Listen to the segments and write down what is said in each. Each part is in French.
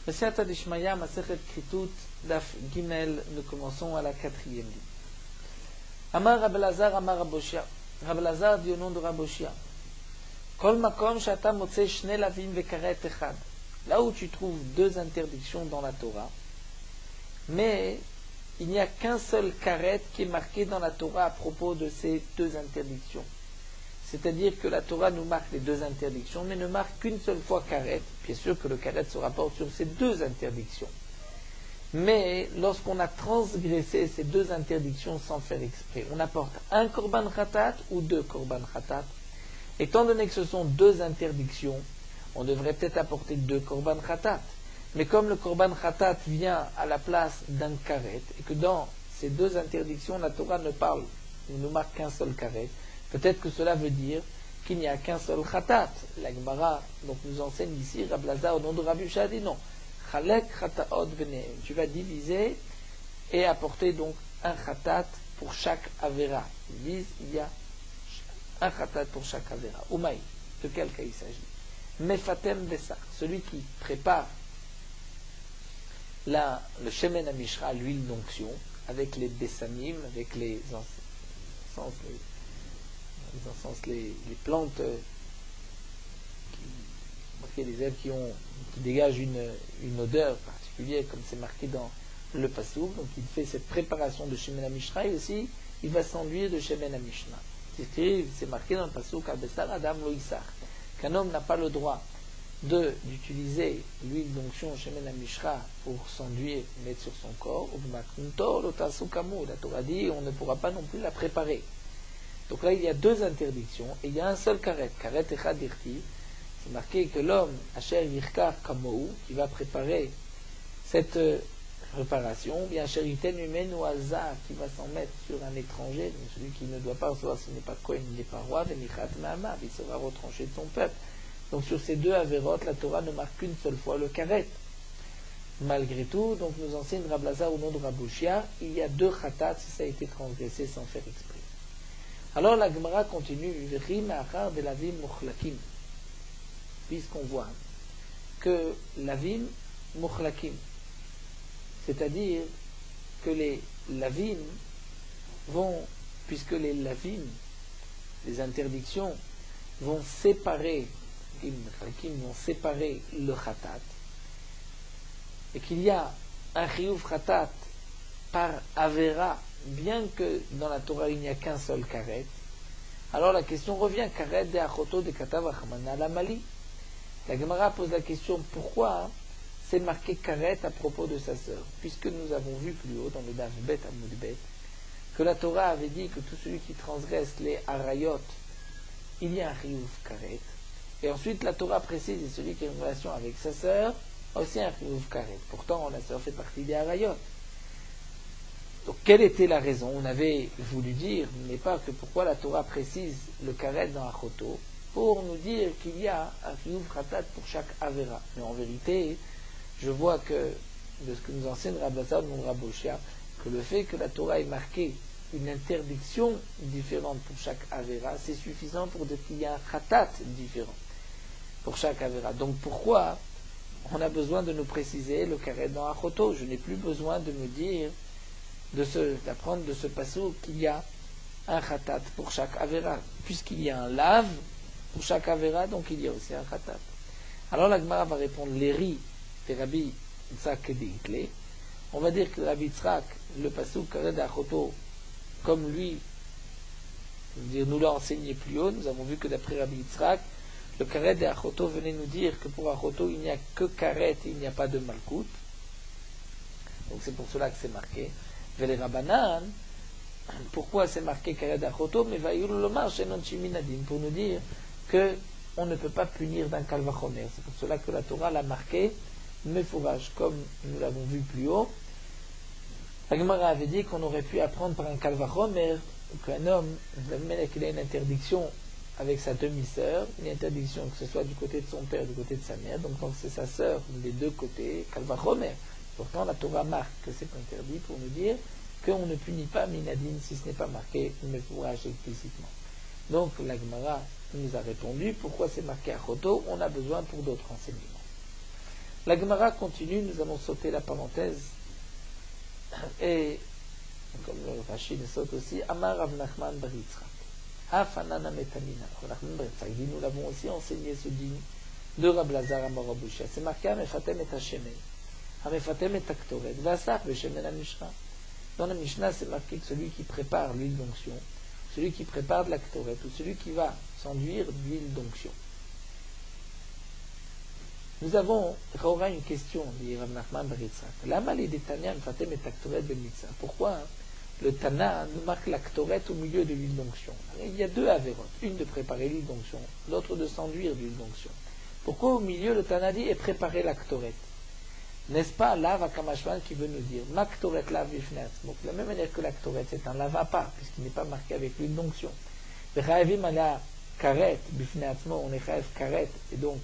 B'siyata d'Ishmaya, Masechet Kritut, Daf Gimel, nous commençons à la 4e ligne. Amar Rabbi Lazar, Amar Raboshia. Rabbi Lazar dit au nom de Raboshia. Kol makom shata motze shne lavim vekaret echad. Là où tu trouves deux interdictions dans la Torah, mais il n'y a qu'un seul karet qui est marqué dans la Torah à propos de ces deux interdictions. C'est-à-dire que la Torah nous marque les deux interdictions, mais ne marque qu'une seule fois karet. Bien sûr que le karet se rapporte sur ces deux interdictions. Mais lorsqu'on a transgressé ces deux interdictions sans faire exprès, on apporte un korban khatat ou deux korban khatat. Étant donné que ce sont deux interdictions, on devrait peut-être apporter deux korban khatat. Mais comme le korban khatat vient à la place d'un karet, et que dans ces deux interdictions, la Torah ne nous marque qu'un seul karet, peut-être que cela veut dire qu'il n'y a qu'un seul khatat. La Gemara donc nous enseigne ici, Rabbi Lazar au nom de Rabbi Shah dit non. Chalek khataot v'nehem. Tu vas diviser et apporter donc un khatat pour chaque avera. Il y a un khatat pour chaque avera. Umaï, de quel cas il s'agit? Mefatem besar, celui qui prépare le shemen amishra, l'huile d'onction, avec les bessamim, avec les plantes les herbes qui dégagent une odeur particulière, comme c'est marqué dans le pasouk. Donc il fait cette préparation de shemen amishra et aussi il va s'enduire de shemen amishna. C'est marqué dans le pasouk Abesar Adam lo isar, qu'un homme n'a pas le droit d'utiliser l'huile d'onction shemen amishra pour s'enduire, mettre sur son corps. La Torah dit on ne pourra pas non plus la préparer. Donc là il y a deux interdictions et il y a un seul karet echad dirti. C'est marqué que l'homme, Asher Yirkar Kamou, qui va préparer cette préparation, bien Asher Yiten Humen ou Hazar, qui va s'en mettre sur un étranger, donc celui qui ne doit pas recevoir, ce n'est pas Kohen, il n'est pas roi, Venichat Mahamav, il sera retranché de son peuple. Donc sur ces deux avérotes, la Torah ne marque qu'une seule fois le karet. Malgré tout, donc nous enseigne Rabbi Lazar au nom de Raboshia, il y a deux khatat si ça a été transgressé sans faire exprès. Alors la Gemara continue, V'rim achar de lavim mochlakim. Puisqu'on voit que lavim mochlakim, c'est-à-dire que les lavim vont, puisque les lavim, les interdictions, vont séparer, vont séparer le khatat, et qu'il y a un chiyuv khatat par avera, bien que dans la Torah il n'y a qu'un seul karet, alors la question revient, karet de achoto de katav achamana la mali. La Gemara pose la question pourquoi c'est marqué karet à propos de sa sœur, puisque nous avons vu plus haut dans le Daf Bet Amud Bet que la Torah avait dit que tout celui qui transgresse les harayot, il y a un chiyuv karet, et ensuite la Torah précise et celui qui a une relation avec sa sœur a aussi un chiyuv karet. Pourtant la sœur fait partie des harayot. Donc quelle était la raison? On avait voulu dire, mais pas que pourquoi la Torah précise le karet dans Achoto, pour nous dire qu'il y a un chiyuv khatat pour chaque avera. Mais en vérité, je vois que, de ce que nous enseigne Rabbi Lazar de Raboshia, que le fait que la Torah ait marqué une interdiction différente pour chaque avera, c'est suffisant pour dire qu'il y a un khatat différent pour chaque avera. Donc pourquoi on a besoin de nous préciser le karet dans Achoto? Je n'ai plus besoin de me dire, d'apprendre de ce passage qu'il y a un khatat pour chaque avera, puisqu'il y a un lave pour chaque avera, donc il y a aussi un khatat. Alors la Gemara va répondre l'eri de Rabbi Yitzhak Kedikle. On va dire que Rabbi Yitzhak, le pasuk karet d'achoto, comme lui, nous l'a enseigné plus haut, nous avons vu que d'après Rabbi Yitzhak, le karet d'achoto venait nous dire que pour achoto il n'y a que karet et il n'y a pas de malkout. Donc c'est pour cela que c'est marqué. Vele Rabbanan, pourquoi c'est marqué karet d'achoto, mais va yulomar shenon shiminadim, pour nous dire que on ne peut pas punir d'un kalvachomer. C'est pour cela que la Torah l'a marqué mefourage, comme nous l'avons vu plus haut. La Gemara avait dit qu'on aurait pu apprendre par un kalvachomer qu'un homme, même qu'il a une interdiction avec sa demi-sœur, une interdiction que ce soit du côté de son père, du côté de sa mère, donc quand c'est sa sœur des deux côtés, kalvachomer. Pourtant la Torah marque que c'est interdit pour nous dire qu'on ne punit pas minadine si ce n'est pas marqué mefourage explicitement. Donc la Gemara nous a répondu pourquoi c'est marqué à Choto, on a besoin pour d'autres enseignements. La Gemara continue, nous allons sauter la parenthèse, et comme le Rashi le saute aussi, Amar Rav Nachman bar Yitzchak. Afanana metamina. Rav Nachman bar Yitzchak dit, nous l'avons aussi enseigné ce digne de Rab Lazar Amorabusha. C'est marqué Amefatem et Hashemen. Amefatem et Aktoret. Vasach Veshemen Amishra. Dans la Mishnah, c'est marqué que celui qui prépare l'huile d'onction, celui qui prépare de l'Aktoret, ou celui qui va s'enduire d'huile d'onction. Nous avons, aura une question, dit Rav Nachman bar Yitzchak. Lama li detanya Amefatem et Aktoret ben mitzvah. Pourquoi le Tana nous marque l'Aktoret au milieu de l'huile d'onction? Il y a deux avérotes, une de préparer l'huile d'onction, l'autre de s'enduire d'huile d'onction. Pourquoi au milieu le Tana dit et préparer l'Aktoret? N'est-ce pas lave à Kamashman qui veut nous dire Maktoret lave donc de la même manière que l'Aktoret c'est un lave à part, puisqu'il n'est pas marqué avec l'huile d'onction. V'chaevim ala karet bifneatzmo, on est chaev karet, et donc,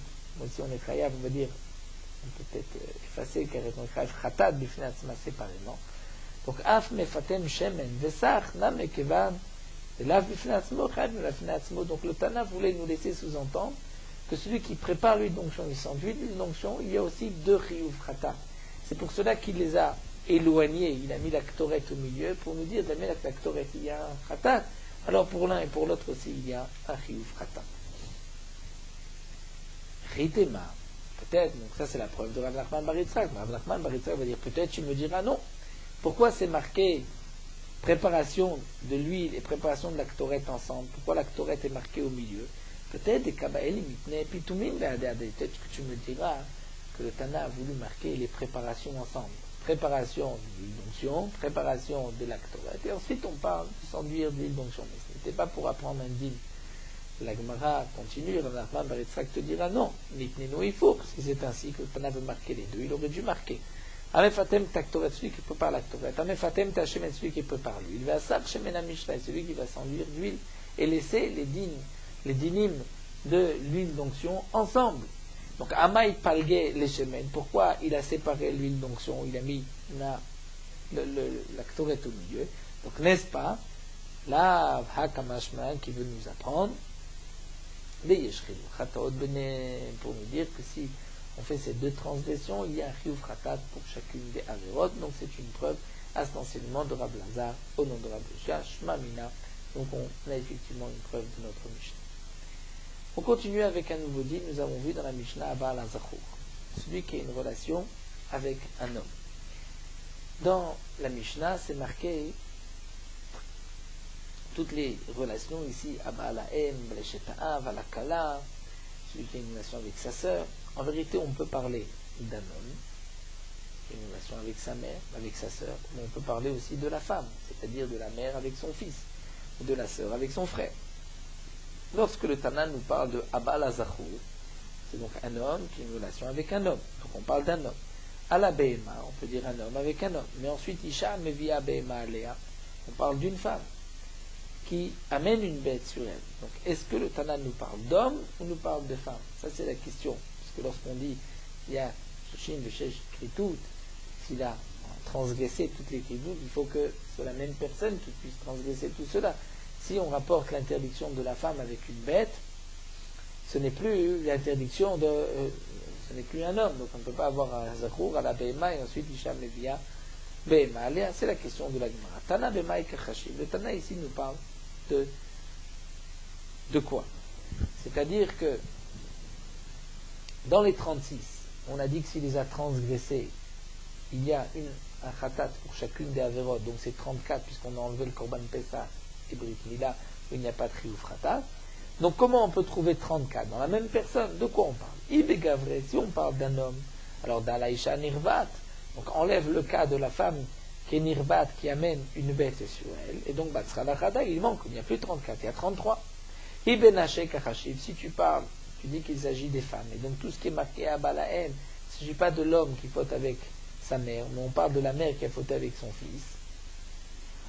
si on est chayav, on va dire, on peut peut-être effacer karet, on est chaev chatat bifneatzma séparément. Donc, af mefatem shemen, vesach nam ekevan, lave bifneatzmo, chaev bifneatzmo. Donc, le Tana voulait nous laisser sous-entendre que celui qui prépare l'huile d'onction, il s'enduit de l'huile d'onction, il y a aussi deux chiyuv chata. C'est pour cela qu'il les a éloignés, il a mis la ktoret au milieu, pour nous dire, d'amener la ktoret, il y a un chata, alors pour l'un et pour l'autre aussi, il y a un chiyuv chata. Ritema, peut-être, donc ça c'est la preuve de Rav Nachman bar Yitzchak. Rav Nachman bar Yitzchak va dire, peut-être tu me diras non. Pourquoi c'est marqué préparation de l'huile et préparation de la ktoret ensemble? Pourquoi la ktoret est marquée au milieu? Peut-être des Kabaïlim, peut-être que tu me diras que le Tana a voulu marquer les préparations ensemble. Préparation de l'huile d'onction, préparation de l'actoret, et ensuite on parle de s'enduire de l'huile d'onction. Mais ce n'était pas pour apprendre un dîme. La Gemara continue, Rav Nachman bar Yitzchak te dira non, Nitneno il faut, parce que c'est ainsi que le Tana veut marquer les deux. Il aurait dû marquer. Amefatem taktoret, celui qui prépare l'actoret. Amefatem tachemen, celui qui prépare l'huile. Vasar shemen amishra, celui qui va s'enduire d'huile et laisser les dinim de l'huile d'onction ensemble. Donc, Amaï palgué les shemen. Pourquoi il a séparé l'huile d'onction? Il a mis la ktoret au milieu. Donc, n'est-ce pas, la hakamashman qui veut nous apprendre, pour nous dire que si on fait ces deux transgressions, il y a un chiyuv khatat pour chacune des averot. Donc, c'est une preuve à cet enseignement de Rab Lazar au nom de Rab Shia, Shma Mina. Donc, on a effectivement une preuve de notre Mishnah. On continue avec un nouveau dit, nous avons vu dans la Mishnah Abal Azachour, celui qui a une relation avec un homme. Dans la Mishnah, c'est marqué toutes les relations ici, Abal Aem, Blesheta'av, Alakala, celui qui a une relation avec sa sœur. En vérité, on peut parler d'un homme qui a une relation avec sa mère, avec sa sœur, mais on peut parler aussi de la femme, c'est-à-dire de la mère avec son fils, ou de la sœur avec son frère. Lorsque le Tana nous parle de Abal Azachour, c'est donc un homme qui a une relation avec un homme. Donc on parle d'un homme. À la Behema, on peut dire un homme avec un homme. Mais ensuite, Isha Mevia Behema Alea, on parle d'une femme qui amène une bête sur elle. Donc est-ce que le Tana nous parle d'homme ou nous parle de femme? Ça c'est la question. Parce que lorsqu'on dit il y a Shoshin Veshesh Kritout, s'il a transgressé toutes les Kritout, il faut que ce soit la même personne qui puisse transgresser tout cela. Si on rapporte l'interdiction de la femme avec une bête, ce n'est plus l'interdiction de... ce n'est plus un homme. Donc on ne peut pas avoir un Zachour à la Behema et ensuite Isham Levia Behema. C'est la question de la Gemara. Tana Behema et Kachashim. Le Tana ici nous parle de quoi? C'est-à-dire que dans les 36, on a dit que s'il les a transgressés, il y a un khatat pour chacune des averot, donc c'est 34 puisqu'on a enlevé le Korban Pessah et Brit Mila, où il n'y a pas de chiyuv khatat. Donc comment on peut trouver 34 dans la même personne? De quoi on parle? Ibegavre, si on parle d'un homme, alors d'Alaïcha Nirvat, donc enlève le cas de la femme qui est Nirvat, qui amène une bête sur elle, et donc Batsra Lachada, il manque, il n'y a plus 34, il y a 33. Ibenaché Kachashiv, si tu parles, tu dis qu'il s'agit des femmes, et donc tout ce qui est marqué à Balahem, il ne s'agit pas de l'homme qui faute avec sa mère, mais on parle de la mère qui a fauté avec son fils.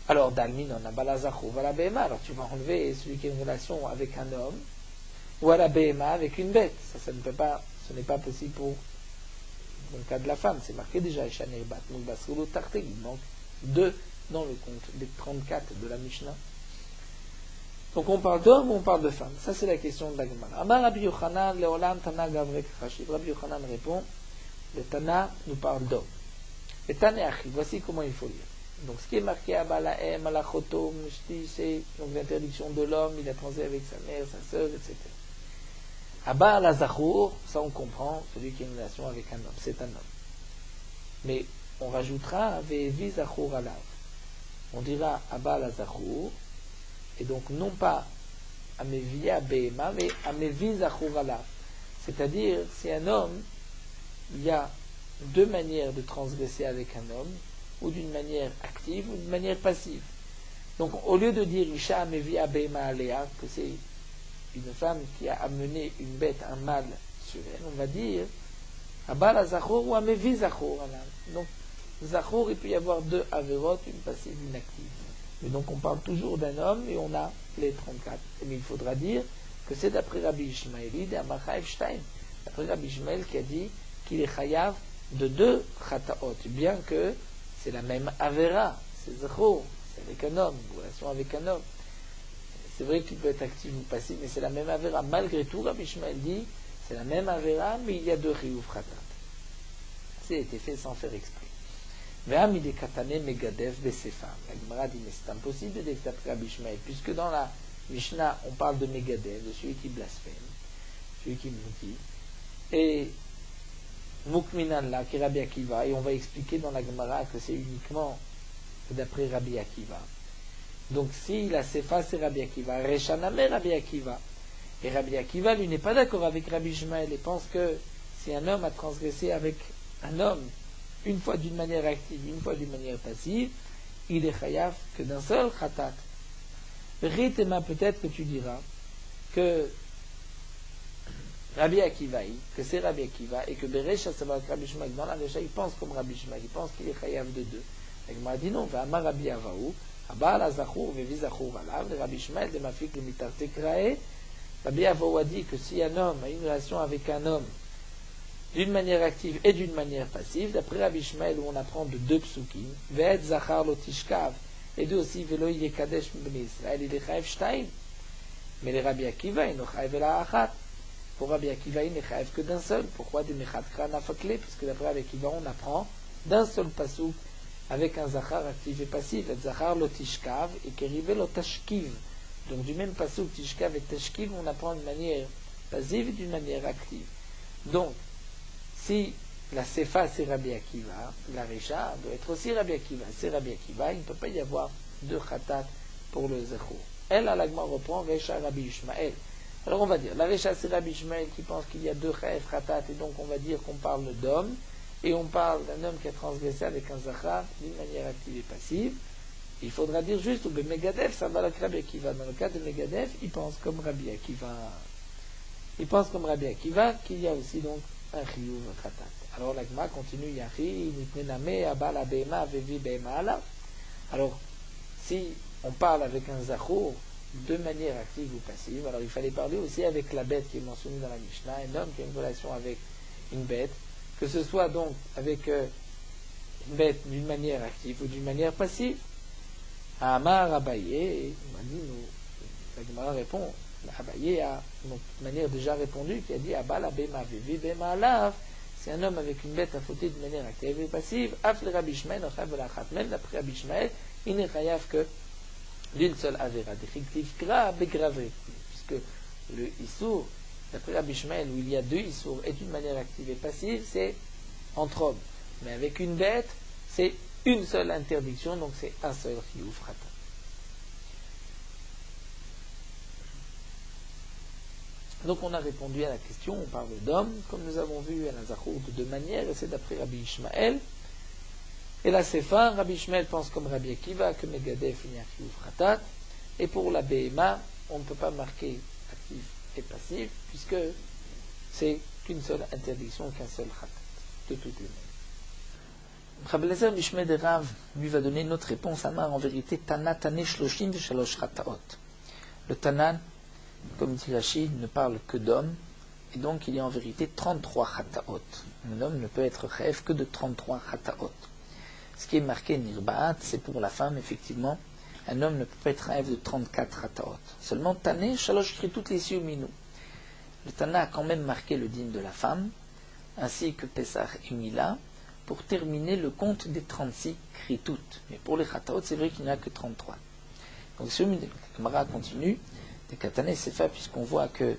Alors, Dalmin, on a Balazachou, à la Behema, alors tu vas enlever celui qui a une relation avec un homme, ou à la Behema avec une bête. Ça ne peut pas, ce n'est pas possible pour dans le cas de la femme. C'est marqué déjà, Eshanirbat, donc Basrolo Tarté, il manque 2 dans le compte des 34 de la Mishnah. Donc on parle d'homme ou on parle de femme? Ça c'est la question de la Gemara. Amar Rabbi Yochanan, Leolam Tana Gavrek Chashiv. Rabbi Yochanan répond, Le Tana nous parle d'homme. Le Tanéachi, voici comment il faut lire. Donc ce qui est marqué à Balaem, à la Chotom, c'est donc l'interdiction de l'homme, il a transé avec sa mère, sa sœur, etc. Abba al Zachour, ça on comprend, celui qui a une relation avec un homme, c'est un homme. Mais on rajoutera Ve'evi Zachour alav. On dira Abba al Zachour, et donc non pas Amevia Behema, mais Amevi Zachour alav. C'est-à-dire, si un homme, il y a deux manières de transgresser avec un homme, ou d'une manière active, ou d'une manière passive. Donc, au lieu de dire Isha Amevia Behema Alea, que c'est une femme qui a amené une bête, un mâle sur elle, on va dire Abba Zachour ou Amevi Zachour. Donc, Zachour, il peut y avoir deux avérotes, une passive, une active. Mais donc, on parle toujours d'un homme et on a les 34. Mais il faudra dire que c'est d'après Rabbi Ishmaeli de Amachaev Shtaim. D'après Rabbi Ishmael qui a dit qu'il est chayav de deux chataot, bien que c'est la même avera, c'est Zachour, c'est avec un homme, une relation avec un homme. C'est vrai qu'il peut être actif ou passif, mais c'est la même avera. Malgré tout, Rabbi Ishmael dit, c'est la même avera, mais il y a deux chiyuv chatat. Ça a été fait sans faire exprès. Ve'amide katane megadev besefam. La Gemara dit, mais c'est impossible d'être d'après Rabbi Ishmael, puisque dans la Mishnah, on parle de megadev, de celui qui blasphème, celui qui maudit, et Mukminan là, qui est Rabbi Akiva, et on va expliquer dans la Gemara que c'est uniquement d'après Rabbi Akiva. Donc si la Sefa c'est Rabbi Akiva, Reshaname Rabbi Akiva, et Rabbi Akiva lui n'est pas d'accord avec Rabbi Ishmael et pense que si un homme a transgressé avec un homme, une fois d'une manière active, une fois d'une manière passive, il est chayav que d'un seul khatat. Ritema, peut-être que tu diras que Rabbi Akiva, que c'est Rabbi Akiva, et que Beresha, ça va avec Rabbi Ishmael, dans la Resha, il pense comme Rabbi Ishmael, il pense qu'il est chayav de deux. Et il m'a dit non, va amar Rabbi Avaou, Abba la Zachour, Vevi Zachour alav, Rabbi Ishmael, de ma fille, le mitarte krae. Rabbi Avaou a dit que si un homme a une relation avec un homme d'une manière active et d'une manière passive, d'après Rabbi Ishmael, où on apprend de deux psukim, Ve'et Zachar lo tishkav, et deux aussi, Velo yekadesh b'nei Israël, il est chayav shtaim. Mais les Rabbi Akiva, il n'est chayav la achat. Pour Rabbi Akiva, il n'est chayav que d'un seul. Pourquoi des mechat krana fakle? Puisque d'après Rabbi Akiva, on apprend d'un seul pasuk avec un zachar actif et passif, le zachar lo tishkav et kerive lo tashkiv. Donc du même pasuk tishkav et tashkiv, on apprend d'une manière passive et d'une manière active. Donc, si la sefa c'est Rabbi Akiva, la Resha doit être aussi Rabbi Akiva. C'est Rabbi Akiva, il ne peut pas y avoir deux khatat pour le zachor. Elle, à l'agma reprend Resha Rabbi Ishmael. Alors on va dire, la Resha c'est Rabbi Ishmael qui pense qu'il y a deux khatat, et donc on va dire qu'on parle d'homme. Et on parle d'un homme qui a transgressé avec un zachar d'une manière active et passive. Il faudra dire juste, ou Megadev, ça va avec Rabbi Akiva. Dans le cas de Megadev, il pense comme Rabbi Akiva. Il pense comme Rabbi Akiva qu'il y a aussi donc un chiyuv khatat. Alors l'agma continue, Yachi, Nitnename, Abba la Behema, Vevi Behema ala. Alors, si on parle avec un zachour de manière active ou passive, alors il fallait parler aussi avec la bête qui est mentionnée dans la Mishnah, un homme qui a une relation avec une bête, que ce soit donc avec une bête d'une manière active ou d'une manière passive. Amar Abaye, la Gemara répond, Abaye a de manière déjà répondu, qui a dit Abba la Behema Vevi Behema alav, c'est un homme avec une bête à fauter d'une manière active et passive, Af le Rabbi Ishmael, même d'après Rabbi Ishmael, il n'est chayav que d'une seule avera, d'effectif grave et grave, puisque le Issour, d'après Rabbi Ishmael, où il y a deux Issour, est d'une manière active et passive, c'est entre hommes. Mais avec une bête, c'est une seule interdiction, donc c'est un seul chiyuv khatat. Donc on a répondu à la question, on parle d'homme, comme nous avons vu à la Zachour de deux manières, et c'est d'après Rabbi Ishmael. Et la Sefa, Rabbi Ishmael pense comme Rabbi Akiva que Megadef il y a un chiyuv khatat, et pour la Behema, on ne peut pas marquer actif et passif, puisque c'est qu'une seule interdiction, qu'un seul khatat, de toutes les mêmes. Rabbi Eliezer Mishmei de Rav lui va donner une autre réponse. Amar, en vérité, Tana Tane Shloshim Veshalosh Khataot. Le Tanan, comme dit Rachid, ne parle que d'hommes, et donc il y a en vérité 33 Khataot. Un homme ne peut être chef que de 33 Khataot. Ce qui est marqué Nirbaat, c'est pour la femme, effectivement. Un homme ne peut pas être chef de 34 Khataot. Seulement Tane Shalosh Kritout les Siuminu. Le Tana a quand même marqué le dîme de la femme, ainsi que Pesach et Mila, pour terminer le compte des 36 Kritout. Mais pour les Chataot, c'est vrai qu'il n'y en a que 33. Donc, ce Gemara continue, des Katane Sefa, puisqu'on voit que,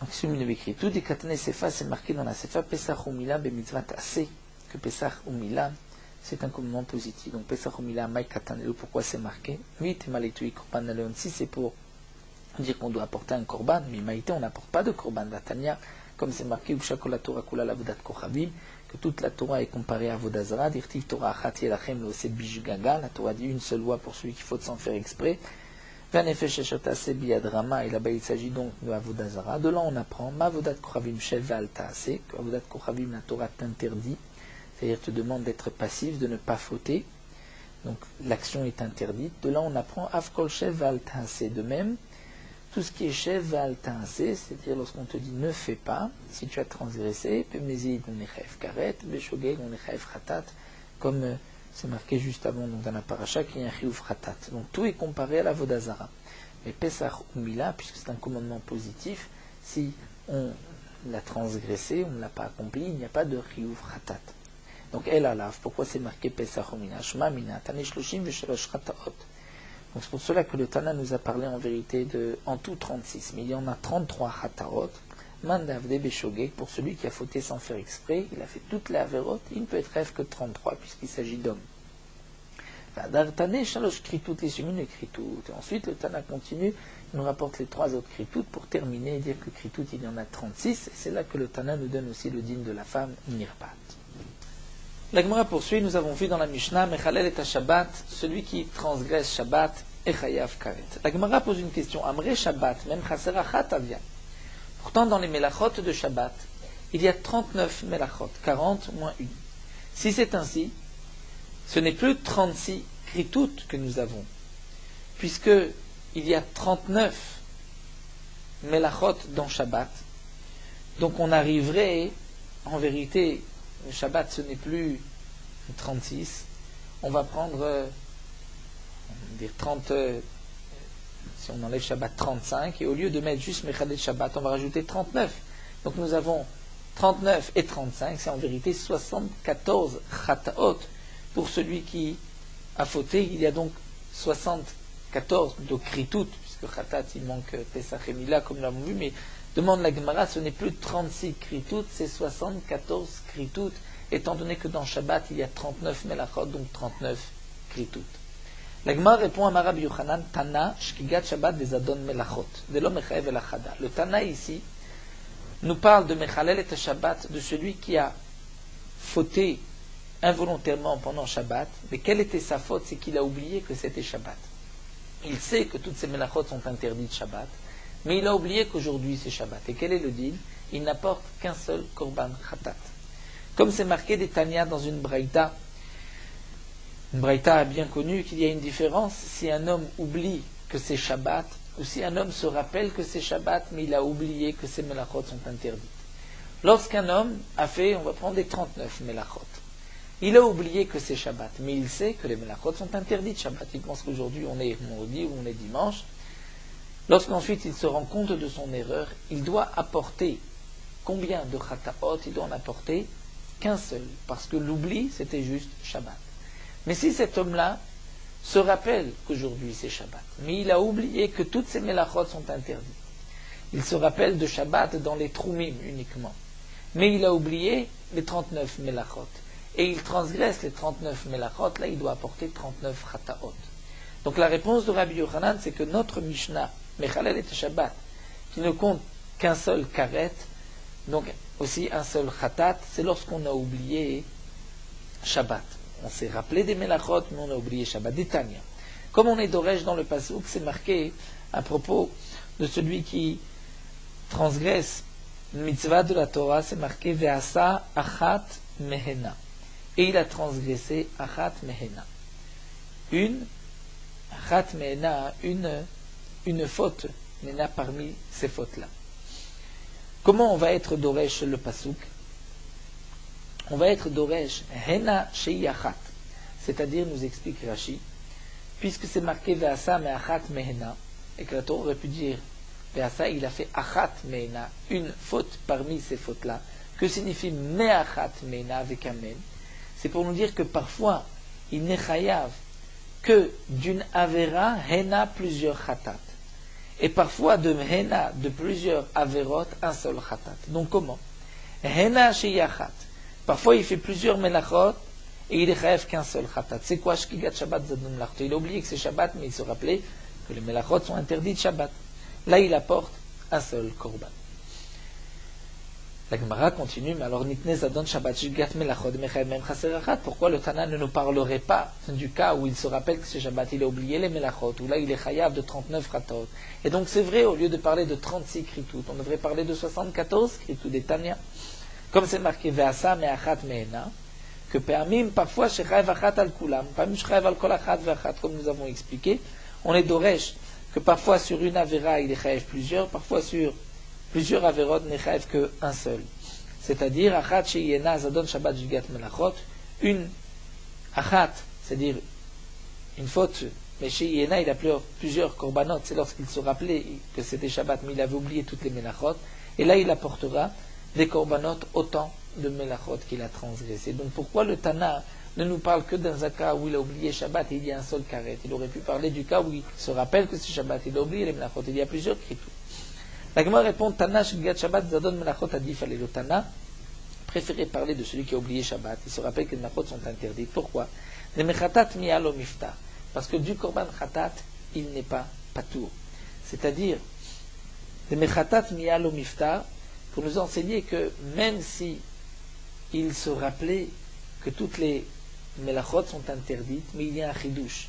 donc, ce Kritout, des Katane Sefa, c'est marqué dans la Sefa, Pesach ou Mila, Bemitzvat Aseh, que Pesach ou Mila, c'est un commandement positif. Donc, Pesach ou Mila, Maï Katanelu, pourquoi c'est marqué? Oui, Temaletoui Korban Aleon, si c'est pour dire qu'on doit apporter un Korban, mais Maïté, on n'apporte pas de Korban d'Atania, comme c'est marqué, Ushakol Torah Kula Lavodat Kochavim, que toute la Torah est comparée à Vodazara, Dirtiv Torah Achat Yelachem Leoseh Bijgaga, la Torah dit une seule loi pour celui qui faut sans faire exprès, Vanefesh Eshot Aseh Biyadrama, et là-bas il s'agit donc de Vodazara. De là on apprend, Mavodat Kochavim Sheval Taaseh, que Avodat Kochavim, la Torah t'interdit, c'est-à-dire te demande d'être passif, de ne pas fauter, donc l'action est interdite. De là on apprend, Afkol Sheval Taaseh, de même, tout ce qui est Sheval Taaseh, c'est-à-dire lorsqu'on te dit ne fais pas, si tu as transgressé, Pemnezid on est chayev karet, Beshogeg on est chayev khatat, comme c'est marqué juste avant dans la paracha qu'il y a un chiyuv khatat. Donc tout est comparé à la Vodazara. Mais Pesach ou Mila, puisque c'est un commandement positif, si on l'a transgressé, on ne l'a pas accompli, il n'y a pas de chiyuv khatat. Donc El Alav, pourquoi c'est marqué Pesach ou Mila? Shema Mina, Tanei Shloshim Veshalosh Khataot. Donc c'est pour cela que le Tana nous a parlé en vérité de, en tout 36, mais il y en a 33 Khatarot, Mandavde Beshogeg, pour celui qui a fauté sans faire exprès, il a fait toutes les Averot, il ne peut être rêve que 33, puisqu'il s'agit d'hommes. Ensuite, le Tana continue, il nous rapporte les 3 autres Kritout pour terminer et dire que Kritout, il y en a 36, et c'est là que le Tana nous donne aussi le dîme de la femme, Nirpat. La Gemara poursuit, nous avons vu dans la Mishnah, Mechalel et Shabbat, celui qui transgresse Shabbat, est chayav karet. La Gemara pose une question, Amre Shabbat, même chaser achat avia. Pourtant, dans les melachot de Shabbat, il y a 39 melachot, 40 moins 1. Si c'est ainsi, ce n'est plus 36 kritout que nous avons, puisque il y a 39 melachot dans Shabbat. Donc on arriverait, en vérité, le Shabbat ce n'est plus 36, on va prendre, dire 30, si on enlève Shabbat 35, et au lieu de mettre juste Mechalel Shabbat, on va rajouter 39. Donc nous avons 39 et 35, c'est en vérité 74 Chataot pour celui qui a fauté. Il y a donc 74 de Kritout, puisque Chatat il manque Pesach et Mila comme nous l'avons vu, mais demande la Gemara, ce n'est plus 36 Kritout, c'est 74 Kritout, étant donné que dans Shabbat il y a 39 Melachot, donc 39 Kritout. La Gemara répond à Marabi Yochanan, Tana, Shkigat Shabbat des Adon Melachot, de l'homme Echaev el Achada. Le Tana ici nous parle de Mechalel et Shabbat, de celui qui a fauté involontairement pendant Shabbat, mais quelle était sa faute? C'est qu'il a oublié que c'était Shabbat. Il sait que toutes ces Melachot sont interdites Shabbat, mais il a oublié qu'aujourd'hui c'est Shabbat. Et quel est le deal? Il n'apporte qu'un seul Korban Khatat. Comme c'est marqué des Tanya dans une Braïta a bien connu qu'il y a une différence si un homme oublie que c'est Shabbat, ou si un homme se rappelle que c'est Shabbat, mais il a oublié que ces Melachot sont interdites. Lorsqu'un homme a fait, on va prendre des 39 Melachot, il a oublié que c'est Shabbat, mais il sait que les Melachot sont interdites Shabbat. Il pense qu'aujourd'hui on est mardi ou on est dimanche. Lorsqu'ensuite il se rend compte de son erreur, il doit apporter combien de Chataot? Il doit en apporter qu'un seul, parce que l'oubli c'était juste Shabbat. Mais si cet homme-là se rappelle qu'aujourd'hui c'est Shabbat, mais il a oublié que toutes ces Melachot sont interdites, il se rappelle de Shabbat dans les Troumim uniquement, mais il a oublié les 39 Melachot, et il transgresse les 39 Melachot, là il doit apporter 39 Chataot. Donc la réponse de Rabbi Yochanan, c'est que notre Mishnah, Mechalel et Shabbat, qui ne compte qu'un seul karet, donc aussi un seul Chatat, c'est lorsqu'on a oublié Shabbat. On s'est rappelé des Melachot, mais on a oublié Shabbat. D'Itania. Comme on est d'Oresh dans le Passouk, c'est marqué à propos de celui qui transgresse une mitzvah de la Torah, c'est marqué Ve'asa achat mehena. Et il a transgressé achat mehena. Achat mehena, une faute, mehena parmi ces fautes-là. Comment on va être d'Oresh le Passouk? On va être d'Oresh Hena Shei Achat, c'est-à-dire, nous explique Rashi, puisque c'est marqué Ve'asa me'achat mehena, et que la Torah aurait pu dire Ve'asa, il a fait Achat mehena, une faute parmi ces fautes-là. Que signifie me'achat me'ena avec amen? C'est pour nous dire que parfois, il n'est chayav que d'une avera, hena, plusieurs khatat. Et parfois de hena, de plusieurs averot, un seul khatat. Donc comment? Hena sheyachat. Parfois il fait plusieurs melachot et il est chayav qu'un seul khatat. C'est quoi shkigat Shabbat zadon melachot? Il a oublié que c'est Shabbat, mais il se rappelait que les melachot sont interdits de Shabbat. Là il apporte un seul korban. La Gemara continue, mais alors nitne zadon Shabbat shkigat melachot mechayev mem chaser achat. Pourquoi le Tana ne nous parlerait pas du cas où il se rappelle que c'est Shabbat, il a oublié les melachot, où là il est chayav de 39 khatot. Et donc c'est vrai, au lieu de parler de 36 kritout, on devrait parler de 74 kritout des Tanya. Comme c'est marqué ve'asa me'achat me'ena, que permis parfois shechayev achat al kulam, parmi shechayev al kol achat ve'achat, comme nous avons expliqué, on est doresh que parfois sur une avera il est chayev plusieurs, parfois sur plusieurs averot n'est chayev qu'un seul. C'est-à-dire achat sheyena zadon Shabbat shkigat melachot, une achat, c'est-à-dire une faute. Mais chez Yéna, il a plusieurs korbanot. C'est lorsqu'il se rappelait que c'était Shabbat, mais il avait oublié toutes les melachot. Et là, il apportera des korbanot autant de melachot qu'il a transgressé. Donc pourquoi le Tana ne nous parle que d'un cas où il a oublié Shabbat et il y a un seul karet? Il aurait pu parler du cas où il se rappelle que c'est Shabbat, il a oublié les melachot. Il y a plusieurs kritout. La Gemara répond, Tana shkigat Shabbat zadon melachot adif ale. Le Tana préférait parler de celui qui a oublié Shabbat. Il se rappelle que les melachot sont interdites. Pourquoi? De mechatat mi'alo mifta. Parce que du korban khatat, il n'est pas patour. C'est-à-dire, le mechatat miyalo miftar, pour nous enseigner que même si il se rappelait que toutes les melachot sont interdites, mais il y a un chidouche,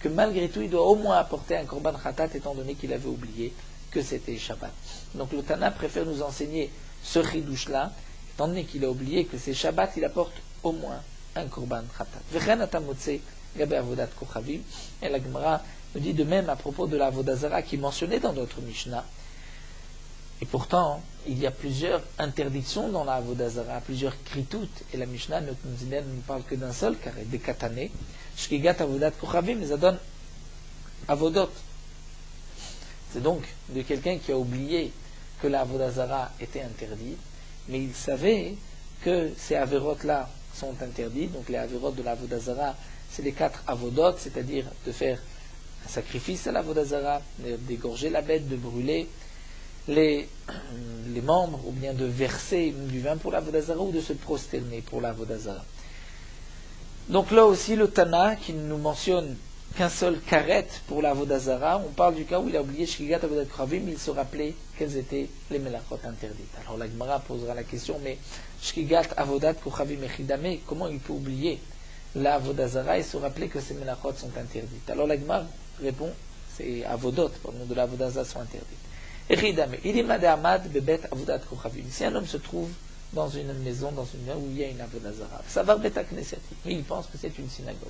que malgré tout, il doit au moins apporter un korban khatat, étant donné qu'il avait oublié que c'était Shabbat. Donc le Tana préfère nous enseigner ce chidouche-là, étant donné qu'il a oublié que c'est Shabbat, il apporte au moins un korban khatat. Vechen atamotse Gabé Avodat Kochavim, et la Gemara nous dit de même à propos de la Avodazara qui est mentionnée dans notre Mishnah. Et pourtant, il y a plusieurs interdictions dans la Avodazara, plusieurs kritout, et la Mishnah ne nous parle que d'un seul carré, des katané, shkigat Avodat Kochavim, mais ça donne Avodot. C'est donc de quelqu'un qui a oublié que la Avodazara était interdite, mais il savait que ces avérotes-là sont interdites, donc les avérotes de la Avodazara, c'est les 4 avodot, c'est-à-dire de faire un sacrifice à l'avodazara, d'égorger la bête, de brûler les membres, ou bien de verser du vin pour l'avodazara, ou de se prosterner pour l'avodazara. Donc là aussi, le Tana, qui ne nous mentionne qu'un seul karet pour l'avodazara, on parle du cas où il a oublié shkigat avodat kochavim, il se rappelait quelles étaient les melachot interdites. Alors la Gemara posera la question, mais shkigat avodat kochavim echidame, comment il peut oublier la Avodazara et se rappeler que ces melachot sont interdites? Alors la Gemara répond, c'est Avodot, pardon, de la Avodazara sont interdites. Echidame, ilima de Amad bebet Avodat Kochavim. Si un homme se trouve dans une maison, où il y a une Avodazara, ça va bet aknesati, mais il pense que c'est une synagogue.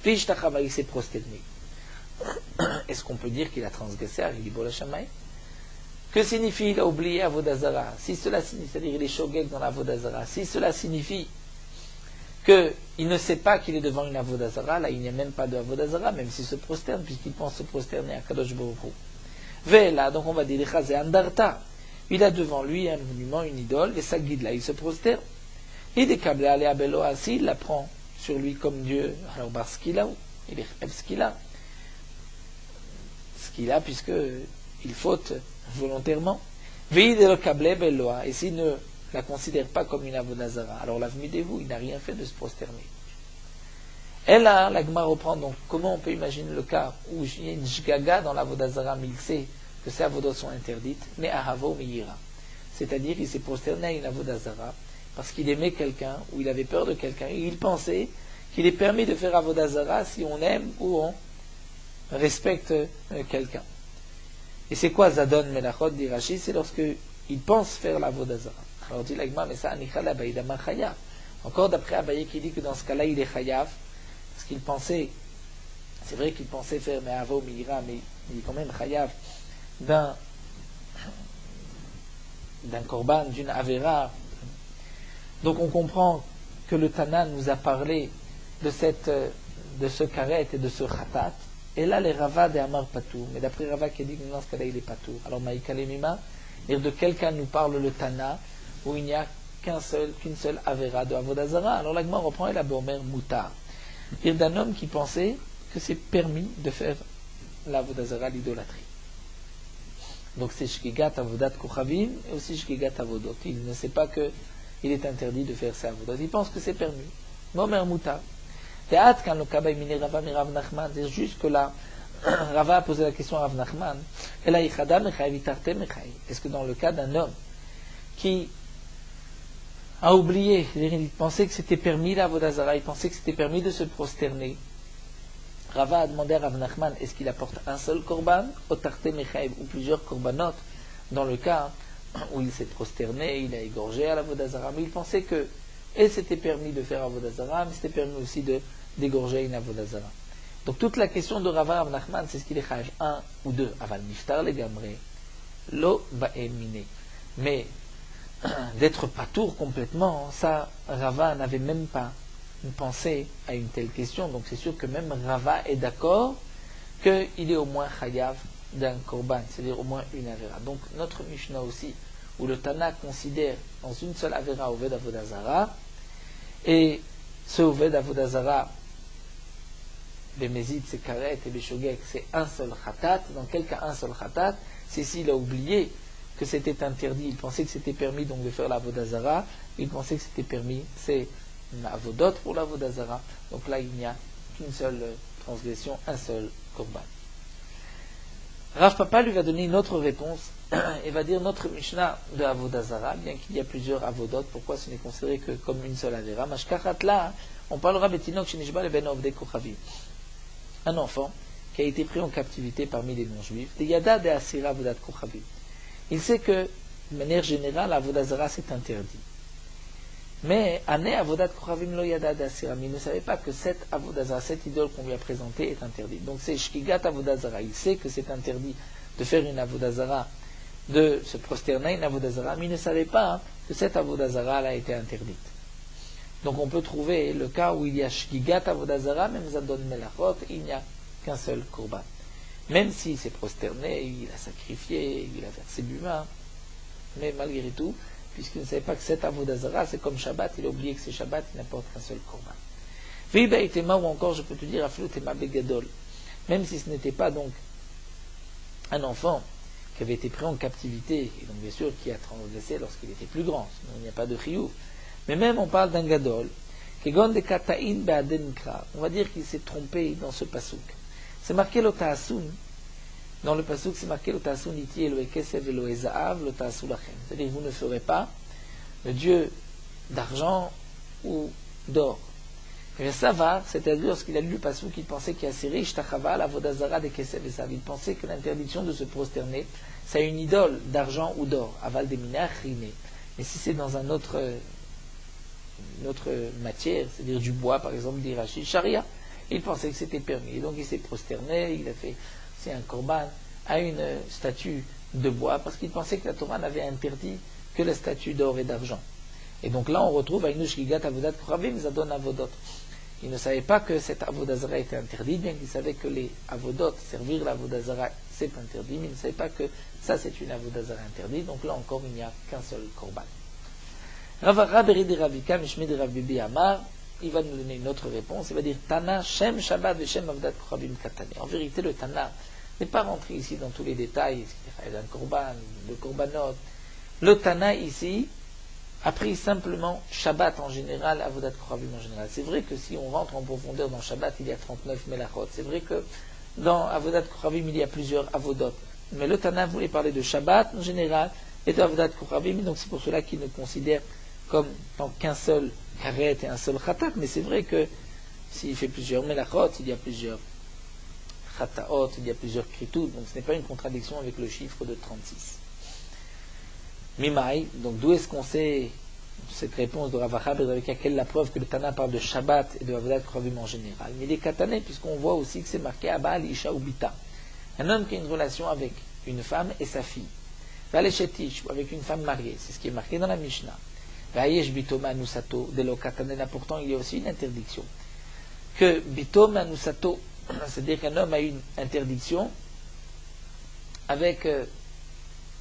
Fishtachava, il s'est prosterné. Est-ce qu'on peut dire qu'il a transgressé à Rilibol Hashamay? Que signifie il a oublié Avodazara? Si cela signifie, c'est-à-dire il est shogeg dans l'Avodazara, si cela signifie qu'il ne sait pas qu'il est devant une avodazara, là il n'y a même pas de avodazara, même s'il se prosterne, puisqu'il pense se prosterner à Kadosh Baruch Hu. Vela, donc on va dire, andarta, il a devant lui un monument, une idole, et sa guide là, il se prosterne. Et des câbles à Bélo assis, il la prend sur lui comme Dieu, alors parce qu'il a, il est ce qu'il a. Ce qu'il a, puisque il faute volontairement. Veille de le câble Bélo, et s'il ne la considère pas comme une avodazara, alors l'avenidez-vous, il n'a rien fait de se prosterner. Et là, la Gemara reprend, donc comment on peut imaginer le cas où il y a une shgaga dans l'avodazara, mais il sait que ces avodot sont interdites, mais ahavo meira. C'est-à-dire, il s'est prosterné à une avodazara parce qu'il aimait quelqu'un, ou il avait peur de quelqu'un, et il pensait qu'il est permis de faire avodazara si on aime ou on respecte quelqu'un. Et c'est quoi Zadon Melachot, dit Rashi? C'est lorsque il pense faire l'avodazara. Alors dit l'agma, mais ça, Anichala Baïdama Chayav. Encore d'après Abaye qui dit que dans ce cas-là, il est Chayav, parce qu'il pensait, c'est vrai qu'il pensait faire Me'avo Meira, mais il est quand même Chayav d'un korban, d'une Avera. Donc on comprend que le Tana nous a parlé de ce karet et de ce khatat. Et là, les Rava de Amar Patou. Mais d'après Rava qui dit que dans ce cas-là, il est Patou. Alors Maïka Lemima, de quel cas nous parle le Tana où il n'y a qu'une seule Avera de Avodazara. Alors l'Agma reprend et la Bomer Moutar. Il d'un homme qui pensait que c'est permis de faire l'Avodazara, l'idolâtrie. Donc c'est Shkigat Avodat Kochavim et aussi Shkigat Avodot. Il ne sait pas qu'il est interdit de faire ça Avodot. Il pense que c'est permis. Bomer Moutar. C'est juste que là, Rava a posé la question à Rav Nachman. Est-ce que dans le cas d'un homme qui a oublié, il pensait que c'était permis la Vodazara, il pensait que c'était permis de se prosterner, Rava a demandé à Rav Nachman, est-ce qu'il apporte un seul korban, ou plusieurs korbanot, dans le cas où il s'est prosterné, il a égorgé à la Vodazara, mais il pensait que, et c'était permis de faire Avodazara, mais c'était permis aussi d'égorger une Avodazara. Donc toute la question de Rava Rav Nachman, c'est ce qu'il est chaj, un ou deux, aval niftar le gamre, lo ba'emine. Mais d'être patour complètement, ça, Rava n'avait même pas pensé à une telle question. Donc c'est sûr que même Rava est d'accord qu'il est au moins chayav d'un korban, c'est-à-dire au moins une avera. Donc notre Mishnah aussi, où le Tana considère dans une seule avera Oved Avodazara, et ce Oved Avodazara, les Mézides, c'est Karet, et les Shogek, c'est un seul khatat. Dans quel cas un seul khatat? C'est s'il a oublié que c'était interdit, il pensait que c'était permis donc de faire la Vodazara, il pensait que c'était permis, c'est une Avodot pour la Vodazara. Donc là, il n'y a qu'une seule transgression, un seul korban. Rav Papa lui va donner une autre réponse, et va dire notre Mishnah de Avodazara, bien qu'il y a plusieurs Avodot, pourquoi ce n'est considéré que comme une seule Avera? Mashkachat là, on parlera Betinok Shinishba le Ben Ovdei Kochavim. Un enfant qui a été pris en captivité parmi les non-juifs, des Yada de Asira Avodat Kochavim. Il sait que, de manière générale, Avodazara c'est interdit. Mais, Ane Avodat Kochavim lo Yada de Asira, mais il ne savait pas que cette Avodazara, cette idole qu'on lui a présentée est interdite. Donc c'est Shkigat Avodazara. Il sait que c'est interdit de faire une Avodazara, de se prosterner une Avodazara, mais il ne savait pas que cette Avodazara a été interdite. Donc on peut trouver le cas où il y a Shkigat Avodazara, même Zadon Melachot, il n'y a qu'un seul korban. Même s'il s'est prosterné, il a sacrifié, il a versé du vin, mais malgré tout, puisqu'il ne savait pas que cette Avodazara, c'est comme Shabbat, il a oublié que c'est Shabbat, il n'apporte qu'un seul korban. Vibaïtema, ou encore je peux te dire Aflutema Begadol, même si ce n'était pas donc un enfant qui avait été pris en captivité, et donc bien sûr qui a transgressé lorsqu'il était plus grand, sinon il n'y a pas de chiyuv. Mais même on parle d'un gadol, on va dire qu'il s'est trompé dans ce pasouk. C'est marqué l'otaasun. Dans le pasouk, c'est marqué l'otaasun iti elohe kesev elohe zaav l'otaasu lachem. C'est-à-dire vous ne ferez pas le dieu d'argent ou d'or. Et ça va, c'est-à-dire lorsqu'il a lu le pasouk, il pensait qu'il y a série shtachava la vodazara de kesev et zav. Il pensait que l'interdiction de se prosterner, c'est une idole d'argent ou d'or. Aval de minach rime. Mais si c'est dans une autre matière, c'est-à-dire du bois, par exemple, d'Irachi, Sharia, il pensait que c'était permis. Et donc il s'est prosterné, il a fait, c'est un korban, à une statue de bois, parce qu'il pensait que la Torah n'avait interdit que la statue d'or et d'argent. Et donc là, on retrouve Ainush Gigat Avodat Kochavim Zadon Avodot. Il ne savait pas que cette Avodazara était interdite, bien qu'il savait que les Avodot, servir l'Avodazara, c'est interdit, mais il ne savait pas que ça, c'est une Avodazara interdite. Donc là encore, il n'y a qu'un seul korban. Ravara Beri de Ravika, Mishme de Ravibi Amar, il va nous donner une autre réponse. Il va dire Tana, Shem, Shabbat, Veshem, Avodat Kochavim Katane. En vérité, le Tana n'est pas rentré ici dans tous les détails, d'un korban, de korbanot. Le Tana ici a pris simplement Shabbat en général, Avodat Kochavim en général. C'est vrai que si on rentre en profondeur dans Shabbat, il y a 39 Melachot. C'est vrai que dans Avodat Kochavim, il y a plusieurs Avodot. Mais le Tana voulait parler de Shabbat en général et de Avodat Kochavim, donc c'est pour cela qu'il ne considère comme qu'un seul karet et un seul khatat. Mais c'est vrai que s'il fait plusieurs Melachot, il y a plusieurs Khataot, il y a plusieurs Kritout, donc ce n'est pas une contradiction avec le chiffre de 36. Mimaï, donc d'où est-ce qu'on sait cette réponse de Ravachab avec laquelle la preuve que le Tana parle de Shabbat et de Avodat Kochavim en général? Mais il est katané, puisqu'on voit aussi que c'est marqué Abal, Isha ou Bita. Un homme qui a une relation avec une femme et sa fille. Valeshetish, ou avec une femme mariée, c'est ce qui est marqué dans la Mishnah. Vayesh Bito Manusato, de lo katanena, pourtant il y a aussi une interdiction. Que Bito Manusato, c'est-à-dire qu'un homme a une interdiction avec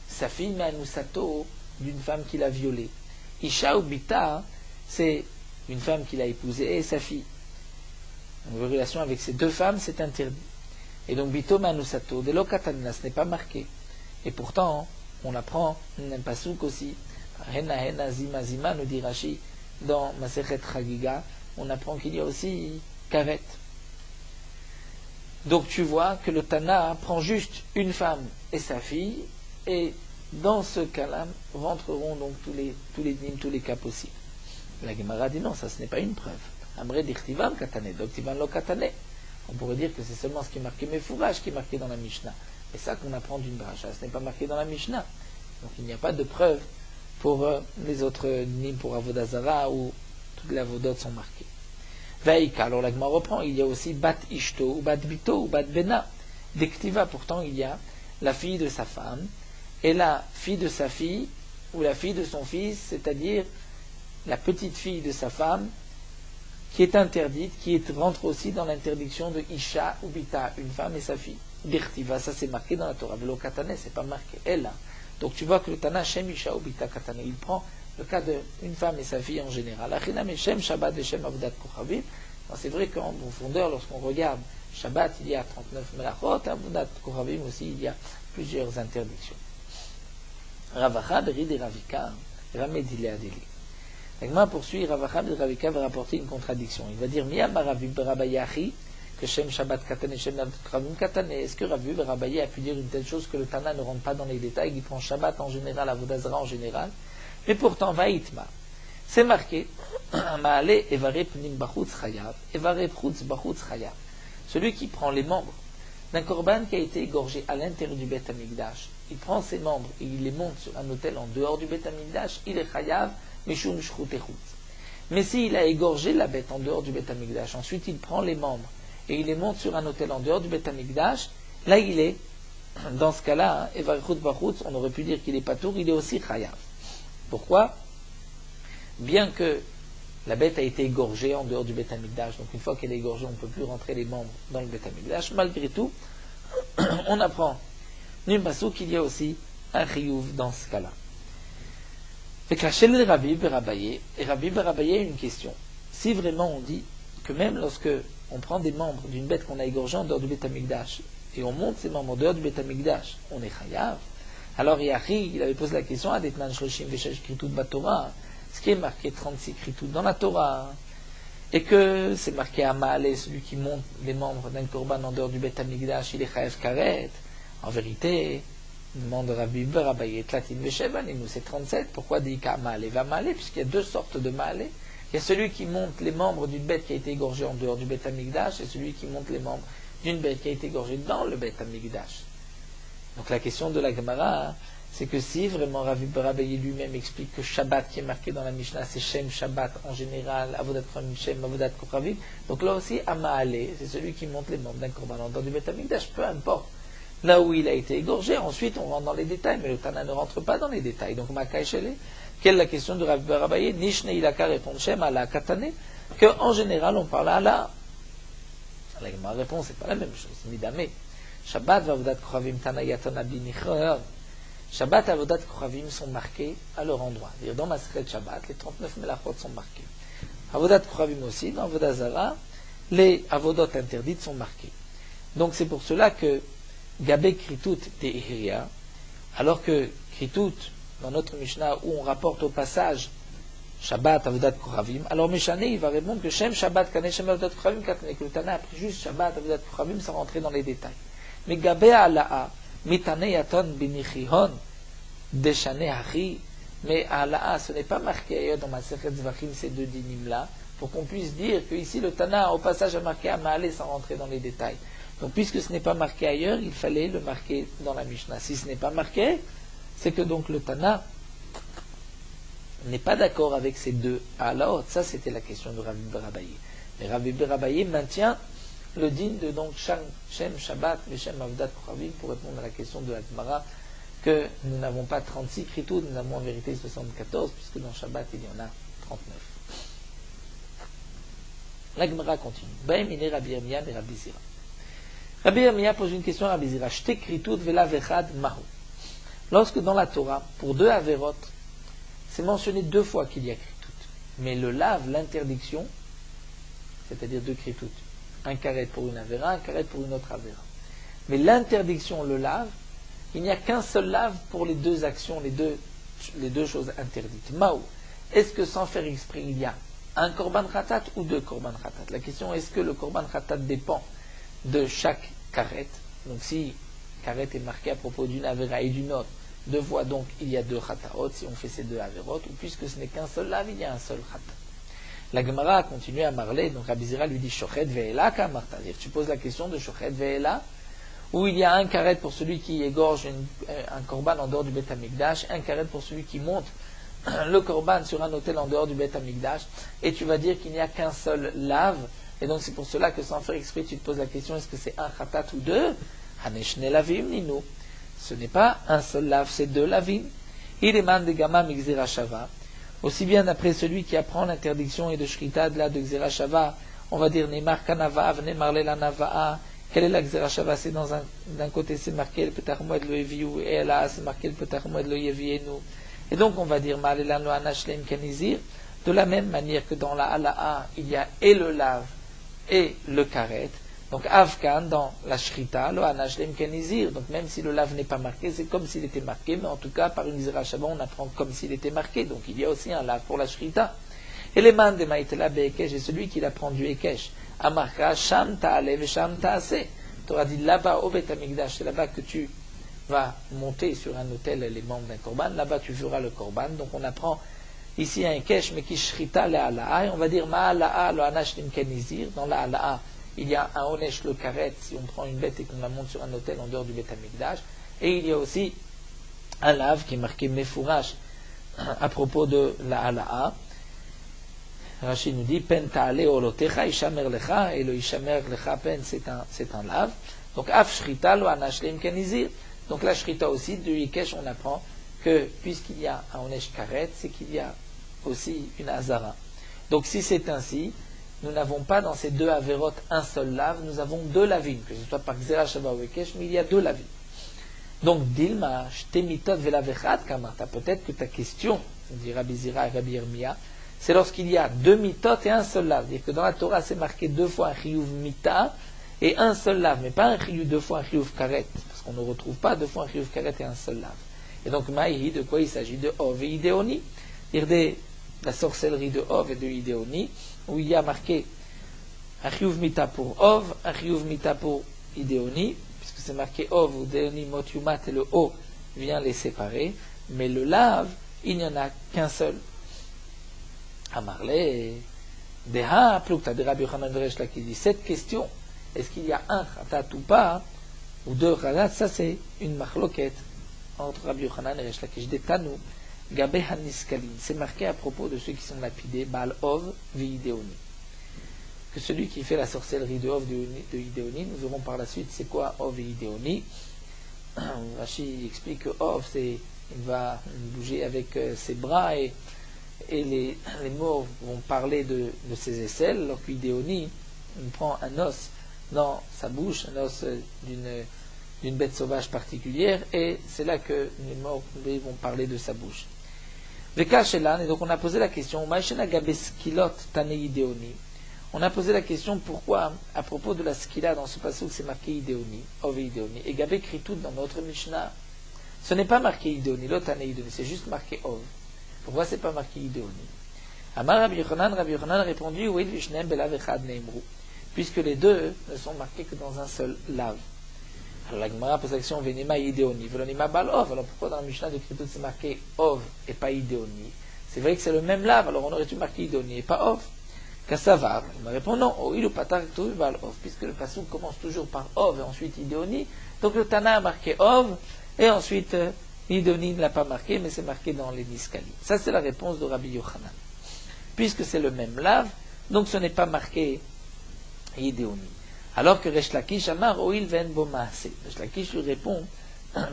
sa fille Manusato d'une femme qu'il a violée. Isha ou Bita, c'est une femme qu'il a épousée et sa fille. Donc, la relation avec ces deux femmes, c'est interdit. Et donc, Bito Manusato, de l'Okatanina, ce n'est pas marqué. Et pourtant, on apprend un pasouk aussi. Hena Hena Zima Zima, nous dit Rashi, dans Masechet Chagiga, on apprend qu'il y a aussi Karet. Donc tu vois que le Tana prend juste une femme et sa fille, et dans ce cas-là, rentreront donc tous les cas possibles. La Gemara dit non, ça ce n'est pas une preuve. Amre dirtivam katane, doktivan lo katane. On pourrait dire que c'est seulement ce qui est marqué Mefourage qui est marqué dans la Mishnah. Et ça qu'on apprend d'une bracha, ce n'est pas marqué dans la Mishnah. Donc il n'y a pas de preuve pour les autres nim, pour Avodazara, où toutes les avodotes sont marquées. Veika, alors la Gemara reprend, il y a aussi Bat Ishto, ou Bat Bito, ou Bat Bena. Dektiva, pourtant il y a la fille de sa femme, et la fille de sa fille, ou la fille de son fils, c'est-à-dire la petite fille de sa femme, qui est interdite, rentre aussi dans l'interdiction de Isha ou Bita, une femme et sa fille. Dirtiva, ça c'est marqué dans la Torah. Velo Katane, c'est pas marqué. Elle, donc tu vois que le Tana, Shem Isha ou Bita Katane, il prend le cas d'une femme et sa fille en général. Achinam Shem Shabbat et Shem Avodat Kochavim. C'est vrai qu'en profondeur, lorsqu'on regarde Shabbat, il y a 39 melachot, Avodat Kochavim aussi, il y a plusieurs interdictions. Ravacha, Berid et Ravika, Ramedile Adeli. L'Agma poursuit, Ravacha de Ravika va rapporter une contradiction. Il va dire, Mia Baravi Barabayachi, que Shem Shabbat Katane, Shem Kravim Katane. Est-ce que Ravi Barabaye a pu dire une telle chose que le Tana ne rentre pas dans les détails, il prend Shabbat en général, Avodazara en général, mais pourtant, Vaïtma. C'est marqué, Maale Evare Pnim Bachutz Chayav, Evare Pchutz Bachutz Chayav. Celui qui prend les membres d'un korban qui a été égorgé à l'intérieur du Beth Amikdash, il prend ses membres et il les monte sur un autel en dehors du Beth Amikdash, il est Chayav, Mishum Shchut Echutz. Mais s'il a égorgé la bête en dehors du Beth Amikdash, ensuite il prend les membres et il les monte sur un autel en dehors du Beth Amikdash, là il est, dans ce cas-là, Evare Pchutz Bachutz, on aurait pu dire qu'il est patour, il est aussi Chayav. Pourquoi? Bien que la bête a été égorgée en dehors du Beth Amikdash, donc une fois qu'elle est égorgée, on ne peut plus rentrer les membres dans le Beth Amikdash, malgré tout, on apprend qu'il y a aussi un chiyuv dans ce cas-là. Fait que chez le Rabbi Berabaye, et Rabbi Berabaye a une question. Si vraiment on dit que même lorsque on prend des membres d'une bête qu'on a égorgée en dehors du Beth Amikdash, et on monte ces membres en dehors du Beth Amikdash, on est chayav. Alors Yahi, il avait posé la question à Detnan Shloshim Veshesh Kritout Batorah, ce qui est marqué 36 Kritout dans la Torah, et que c'est marqué à Maale, celui qui monte les membres d'un korban en dehors du Beth Amikdash, il est chayav karet. En vérité, demande Rabbi Berabaye, Tlatin Veshevan, et nous c'est 37, pourquoi dit qu'à Maale va Maale, puisqu'il y a deux sortes de Maale. Il y a celui qui monte les membres d'une bête qui a été égorgée en dehors du Beth Amikdash, et celui qui monte les membres d'une bête qui a été égorgée dans le Beth Amikdash. Donc la question de la Gemara, c'est que si vraiment Rabbi Berabaye lui-même explique que Shabbat qui est marqué dans la Mishnah, c'est Shem Shabbat en général, Avodat Kochavim, Shem Avodat Kochavim, donc là aussi Amaale, c'est celui qui monte les membres d'un korban en dehors du Beth Amikdash, peu importe. Là où il a été égorgé, ensuite on rentre dans les détails, mais le Tana ne rentre pas dans les détails. Donc Makai Shele, quelle est la question de Rabbi Berabaye? Nishne Ilaka répond Shem ala Katane, qu'en général on parle à la. La réponse c'est pas la même chose, Midame. Shabbat v'avodat kochavim tanayatan abinichor. Shabbat et avodat kochavim sont marqués à leur endroit. C'est-à-dire dans Masechet Shabbat, les 39 melachot sont marqués. Avodat kochavim aussi, dans Avodat Zara, les avodot interdites sont marquées. Donc c'est pour cela que Gabé Kritut de Ihiria, alors que Kritut, dans notre Mishnah, où on rapporte au passage Shabbat, Avodat Kochavim, alors Meshané, il va répondre que Shem Shabbat, Kane Shem Avodat Kochavim, que le Tana a pris juste Shabbat, Avodat Kochavim, sans rentrer dans les détails. Mais Gabé Ala'a, Mitane Yaton Binichihon, Deshane Hachi, mais Ala'a, ce n'est pas marqué ailleurs dans Masechet Zvachim, ces deux dinim-là, pour qu'on puisse dire que ici le Tana, au passage, a marqué Amaale sans rentrer dans les détails. Donc, puisque ce n'est pas marqué ailleurs, il fallait le marquer dans la Mishnah. Si ce n'est pas marqué, c'est que donc le Tana n'est pas d'accord avec ces deux halaot. Ça, c'était la question de Rabbi Berabaye. Mais Rabbi Berabaye maintient le din de donc Shem Shabbat et Shem Avodat Kochavim pour répondre à la question de la Gemara que nous n'avons pas 36 kritout, nous avons en vérité 74, puisque dans Shabbat il y en a 39. La Gemara continue. Baïmine Rabbi Yirmiyah et Rabbi Zira. Rabbi Yirmiyah pose une question à Rabbi Zira. Shte kritout vela vechad mahu. Lorsque dans la Torah, pour deux averot, c'est mentionné 2 fois qu'il y a kritut. Mais le lave, l'interdiction, c'est-à-dire 2 kritut, un karet pour une avéra, un karet pour une autre avéra. Mais l'interdiction, le lave, il n'y a qu'un seul lave pour les 2 actions, les deux choses interdites. Maou, est-ce que sans faire exprès, il y a un korban khatat ou 2 korban khatat? La question est-ce que le korban khatat dépend de chaque karet? Donc si karet est marqué à propos d'une avéra et d'une autre, 2 fois donc il y a 2 khataot, si on fait ces 2 avérot, ou puisque ce n'est qu'un seul lave, il y a un seul khatat. La Gemara a continué à parler, donc Rabbi Zira lui dit Shochet ve'ela kamarta. Tu poses la question de Shochet ve'ela, où il y a un karet pour celui qui égorge un korban en dehors du Beth Amikdash, un karet pour celui qui monte le korban sur un autel en dehors du Beth Amikdash, et tu vas dire qu'il n'y a qu'un seul lave, et donc c'est pour cela que sans faire exprès, tu te poses la question, est-ce que c'est un khatat ou 2? Haneshne lavim nino. Ce n'est pas un seul lave, c'est 2 lavim. Il émane de Gama Mixera Shava. Aussi bien d'après celui qui apprend l'interdiction et de Shrita de la de Xera Shava, on va dire Neymar Kanava, Neymar Lela Nava'a. Quelle est la Xera Shava? C'est d'un côté c'est marqué le Petach Moed le Yeviou, et là c'est marqué le Petach Moed le Yevienu. Et donc on va dire Ma'alelan lo Anashlem Kanizir. De la même manière que dans la Hala'a, il y a et le lave et le karet. Donc Avkan dans la Shrita, lo Anashlem Kanizir. Donc même si le lave n'est pas marqué, c'est comme s'il était marqué, mais en tout cas par une Xera Shava, on apprend comme s'il était marqué. Donc il y a aussi un lave pour la Shrita. Et les man de Maïtela Be'ekesh, et celui qui l'apprend du Ekesh. Amarka, Sham Ta'alev et Sham Ta'ase. Tu auras dit là-bas au Beth Amikdash, c'est là-bas que tu vas monter sur un autel les membres d'un korban, là-bas tu feras le korban. Donc on apprend ici un Ekesh, mais qui Shrita le Hala'a, et on va dire Ma'ala'a lo Anashlim Kenizir. Dans la Hala'a, il y a un Onesh le Karet, si on prend une bête et qu'on la monte sur un autel en dehors du Beth Amikdash. Et il y a aussi un lave qui est marqué Mefourash à propos de la Hala'a. Rashi nous dit Pen ta'ale olotecha ishamer lecha, et le ishamer lecha pen c'est un lave. Donc af shrita lo anashlim kenizir. Donc la shrita aussi du Ikesh, on apprend que puisqu'il y a un onesh karet, c'est qu'il y a aussi une azara. Donc si c'est ainsi, nous n'avons pas dans ces 2 averot un seul lave, nous avons 2 lavines, que ce soit par Xera Shava ou Ikesh, mais il y a 2 lavines. Donc dilma shtemitot velavechat kamarta. Peut-être que ta question, dit Rabbi Zira et Rabbi Yirmiyah, c'est lorsqu'il y a 2 mitot et un seul lave. C'est-à-dire que dans la Torah, c'est marqué 2 fois un chiyuv mita et un seul lave, mais pas un chiyuv 2 fois un chiyuv karet, parce qu'on ne retrouve pas 2 fois un chiyuv karet et un seul lave. Et donc, maïhi, de quoi il s'agit? De Ov et Idéoni. C'est-à-dire la sorcellerie de Ov et de Idéoni, où il y a marqué un chiyuv mita pour Ov, un chiyuv mita pour Idéoni, puisque c'est marqué Ov ou Idéoni motumat et le O vient les séparer, mais le lave, il n'y en a qu'un seul. Amarle, Deha, Plukta, de Rabbi Yochanan Veresh là qui dit cette question, est-ce qu'il y a un khatat ou pas, ou 2 khatat, ça c'est une machloket entre Rabbi Yochanan et Resh Lakish de Tanu, Gabe Haniskalin. C'est marqué à propos de ceux qui sont lapidés, Baal Ov Vidéoni. Que celui qui fait la sorcellerie de Ov de Idéoni, nous verrons par la suite c'est quoi Ov et Idéoni. Rashi explique que Ov, il va bouger avec ses bras et les morts vont parler de ses aisselles, alors qu'Idéoni, on prend un os dans sa bouche, un os d'une bête sauvage particulière, et c'est là que les morts vont parler de sa bouche. Et donc on a posé la question, on a posé la question pourquoi, à propos de la skila, dans ce passage c'est marqué Idéoni, Ov Idéoni, et Gabé écrit tout dans notre Mishnah, ce n'est pas marqué Idéoni, l'otane Idéoni, c'est juste marqué Ov. Pourquoi c'est pas marqué Idéoni? Amar Rabbi Yochanan a répondu, oui, Vishnem belav echad neimru, puisque les 2 ne sont marqués que dans un seul lave. Alors la Gemara pose l'action Venema Idéoni, Velonima Bal Ov. Alors pourquoi dans le Mishnah de Kritout c'est marqué Ov et pas Idéoni? C'est vrai que c'est le même lave, alors on aurait dû marquer Idéoni et pas Ov. Kassavar, il me répond non, Oil ou Patar Bal Ov, puisque le passage commence toujours par Ov et ensuite Idéoni, donc le Tana a marqué Ov et ensuite Idéoni ne l'a pas marqué, mais c'est marqué dans les Niskali. Ça c'est la réponse de Rabbi Yochanan. Puisque c'est le même lave, donc ce n'est pas marqué Idéoni. Alors que Resh Lakish Amar Oil Ven Bo Maase. Resh Lakish lui répond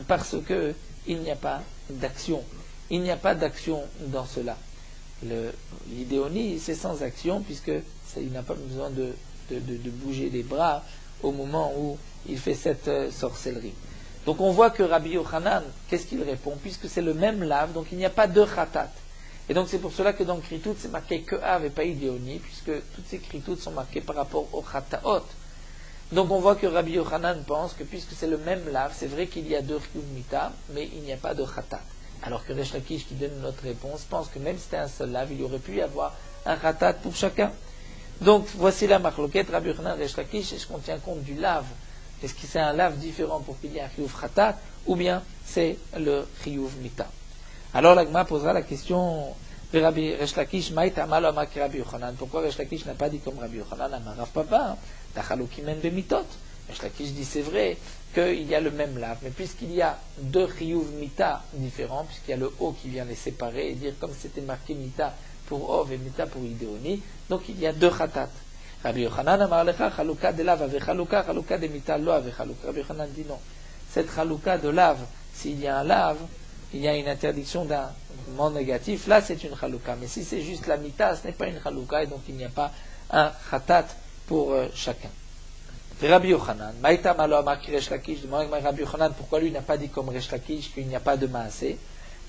parce que il n'y a pas d'action. Il n'y a pas d'action dans cela. L'idéonie, c'est sans action, puisque il n'a pas besoin de bouger les bras au moment où il fait cette sorcellerie. Donc on voit que Rabbi Yochanan, qu'est-ce qu'il répond? Puisque c'est le même lave, donc il n'y a pas de khatat. Et donc c'est pour cela que dans Kritout, c'est marqué que Av et pas Idéoni, puisque toutes ces Kritout sont marquées par rapport au Chataot. Donc on voit que Rabbi Yochanan pense que puisque c'est le même lave, c'est vrai qu'il y a deux Chiyuv Mita, mais il n'y a pas de Chatat. Alors que Resh Lakish, qui donne notre réponse, pense que même si c'était un seul lave, il y aurait pu y avoir un Chatat pour chacun. Donc voici la marloquette, Rabbi Yochanan, Resh Lakish, est-ce qu'on tient compte du lave? Est-ce que c'est un lave différent pour qu'il y ait un Chiyuv Chatat, ou bien c'est le Chiyuv Mita? Alors l'Agma posera la question, Rabbi Resh Lakish, Rabbi Yochanan. Pourquoi Resh Lakish n'a pas dit comme Rabbi Yochanan, Amarav Papa, Tachalukimen Bemitot? Resh Lakish dit c'est vrai qu'il y a le même lave, mais puisqu'il y a deux Chiyuv Mita différents, puisqu'il y a le O qui vient les séparer et dire comme c'était marqué Mita pour Ov et Mita pour Idéoni, donc il y a deux Chatat. Rabbi Yochanan Amar Lecha, Chaluka de lave avec Chaluka, Chaluka de Mita lo avec Chaluka. Rabbi Yochanan dit non. Cette Chaluka de lave, s'il y a un lave, il y a une interdiction d'un mouvement négatif, là c'est une Chaluka. Mais si c'est juste la Mita, ce n'est pas une Chaluka, et donc il n'y a pas un Chatat pour chacun. Rabbi Yochanan, Maïta Malo Amaki Resh Lakish, demande à Rabbi Yochanan pourquoi lui n'a pas dit comme Resh Lakish qu'il n'y a pas de Maasé.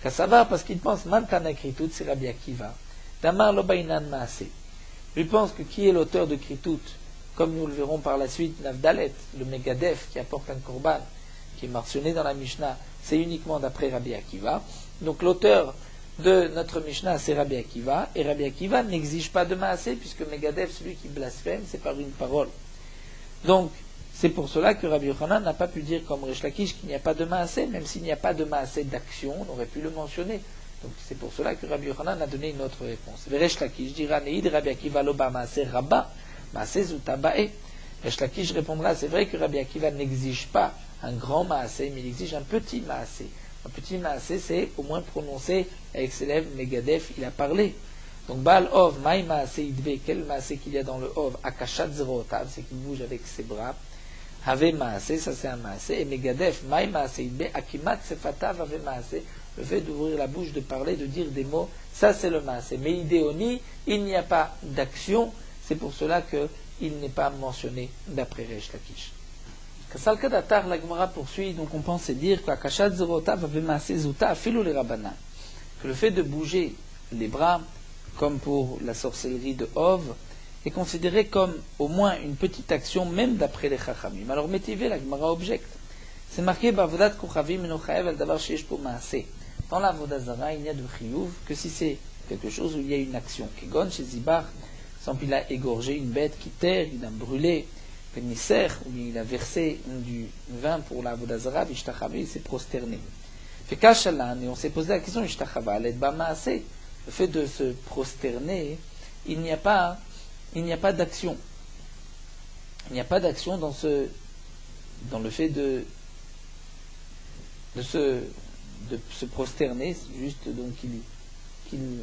Kassava, parce qu'il pense, Mantan Kritout, c'est Rabbi Akiva. Damar Lobainan Maasé. Lui pense que qui est l'auteur de Kritout, comme nous le verrons par la suite, Navdalet, le Megadef qui apporte un korban, qui est mentionné dans la Mishnah, c'est uniquement d'après Rabbi Akiva. Donc l'auteur de notre Mishnah, c'est Rabbi Akiva, et Rabbi Akiva n'exige pas de Maasé, puisque Megadef, celui qui blasphème, c'est par une parole. Donc, c'est pour cela que Rabbi Yochanan n'a pas pu dire comme Resh Lakish qu'il n'y a pas de Maasé, même s'il n'y a pas de Maasé d'action, on aurait pu le mentionner. Donc, c'est pour cela que Rabbi Yochanan a donné une autre réponse. Resh Lakish dira Neid Rabbi Akiva lo ba Maasé Rabba, Maasé Zutabae. Resh Lakish répondra c'est vrai que Rabbi Akiva n'exige pas un grand Maasé, mais il exige un petit Maasé. Un petit Maasé, c'est au moins prononcé avec ses lèvres, Megadef, il a parlé. Donc, Baal Ov, Maï Maasé Idve, quel Maasé qu'il y a dans le Ov, Akashat Zerotav, c'est qu'il bouge avec ses bras. Have Maasé, ça c'est un Maasé. Et Megadef, Maï Maasé Idve, Akimat Sefatav, Have Maasé, le fait d'ouvrir la bouche, de parler, de dire des mots, ça c'est le Maasé. Mais Idéoni, il n'y a pas d'action, c'est pour cela qu'il n'est pas mentionné d'après Resh Lakish. Kasalka Datar, la Gemara poursuit, donc on pensait dire qu'Akashat Zerotav, Have Maasé Zuta, Afilou les Rabbanan. Que le fait de bouger les bras, comme pour la sorcellerie de Ov, est considéré comme au moins une petite action, même d'après les Chachamim. Alors, Métivé, la Gemara objecte. C'est marqué, Bavodat Kochavim Menochaev El Davar Sheish Po Maaseh. Dans la Vodazara, il n'y a de Chiyuv que si c'est quelque chose où il y a une action. Kegon, chez Zibar, exemple, il a égorgé une bête qui terre, il a brûlé, Penisser, ou il a versé du vin pour la Vodazara, Vishtachava, il s'est prosterné. Fait Kashalan, et on s'est posé la question, Vishtachava, Aled Ba Maaseh. Le fait de se prosterner, il n'y a pas d'action. Il n'y a pas d'action dans le fait de se prosterner, juste donc qu'il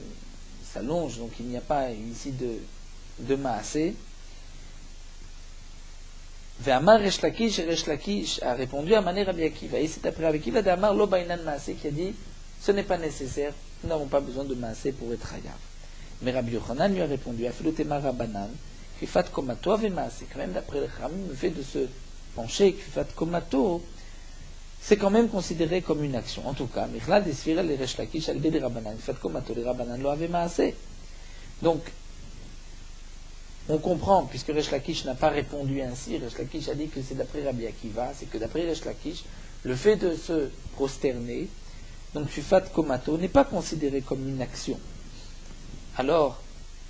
s'allonge, donc il n'y a pas ici de maasé. Ve'amar Resh Lakish, et Resh Lakish a répondu à Mané Rabbi Akiva. Et c'est après Rabbi Akiva d'Amar Lo Bainan Maasé qui a dit ce n'est pas nécessaire, nous n'avons pas besoin de maasé pour être hayav. Mais Rabbi Yochanan lui a répondu Afilotema Rabbanan, Kifat Komato ave maasé. Quand même, d'après le Chachamim, le fait de se pencher, Kifat Komato, c'est quand même considéré comme une action. En tout cas, Michlal Desfirel les Resh Lakish, Albe de Rabbanan, Kifat Komato, les Rabbanan lo ave maasé. Donc, on comprend, puisque Resh Lakish n'a pas répondu ainsi, Resh Lakish a dit que c'est d'après Rabbi Akiva, c'est que d'après Resh Lakish, le fait de se prosterner, donc Fifat Komato, n'est pas considéré comme une action. Alors,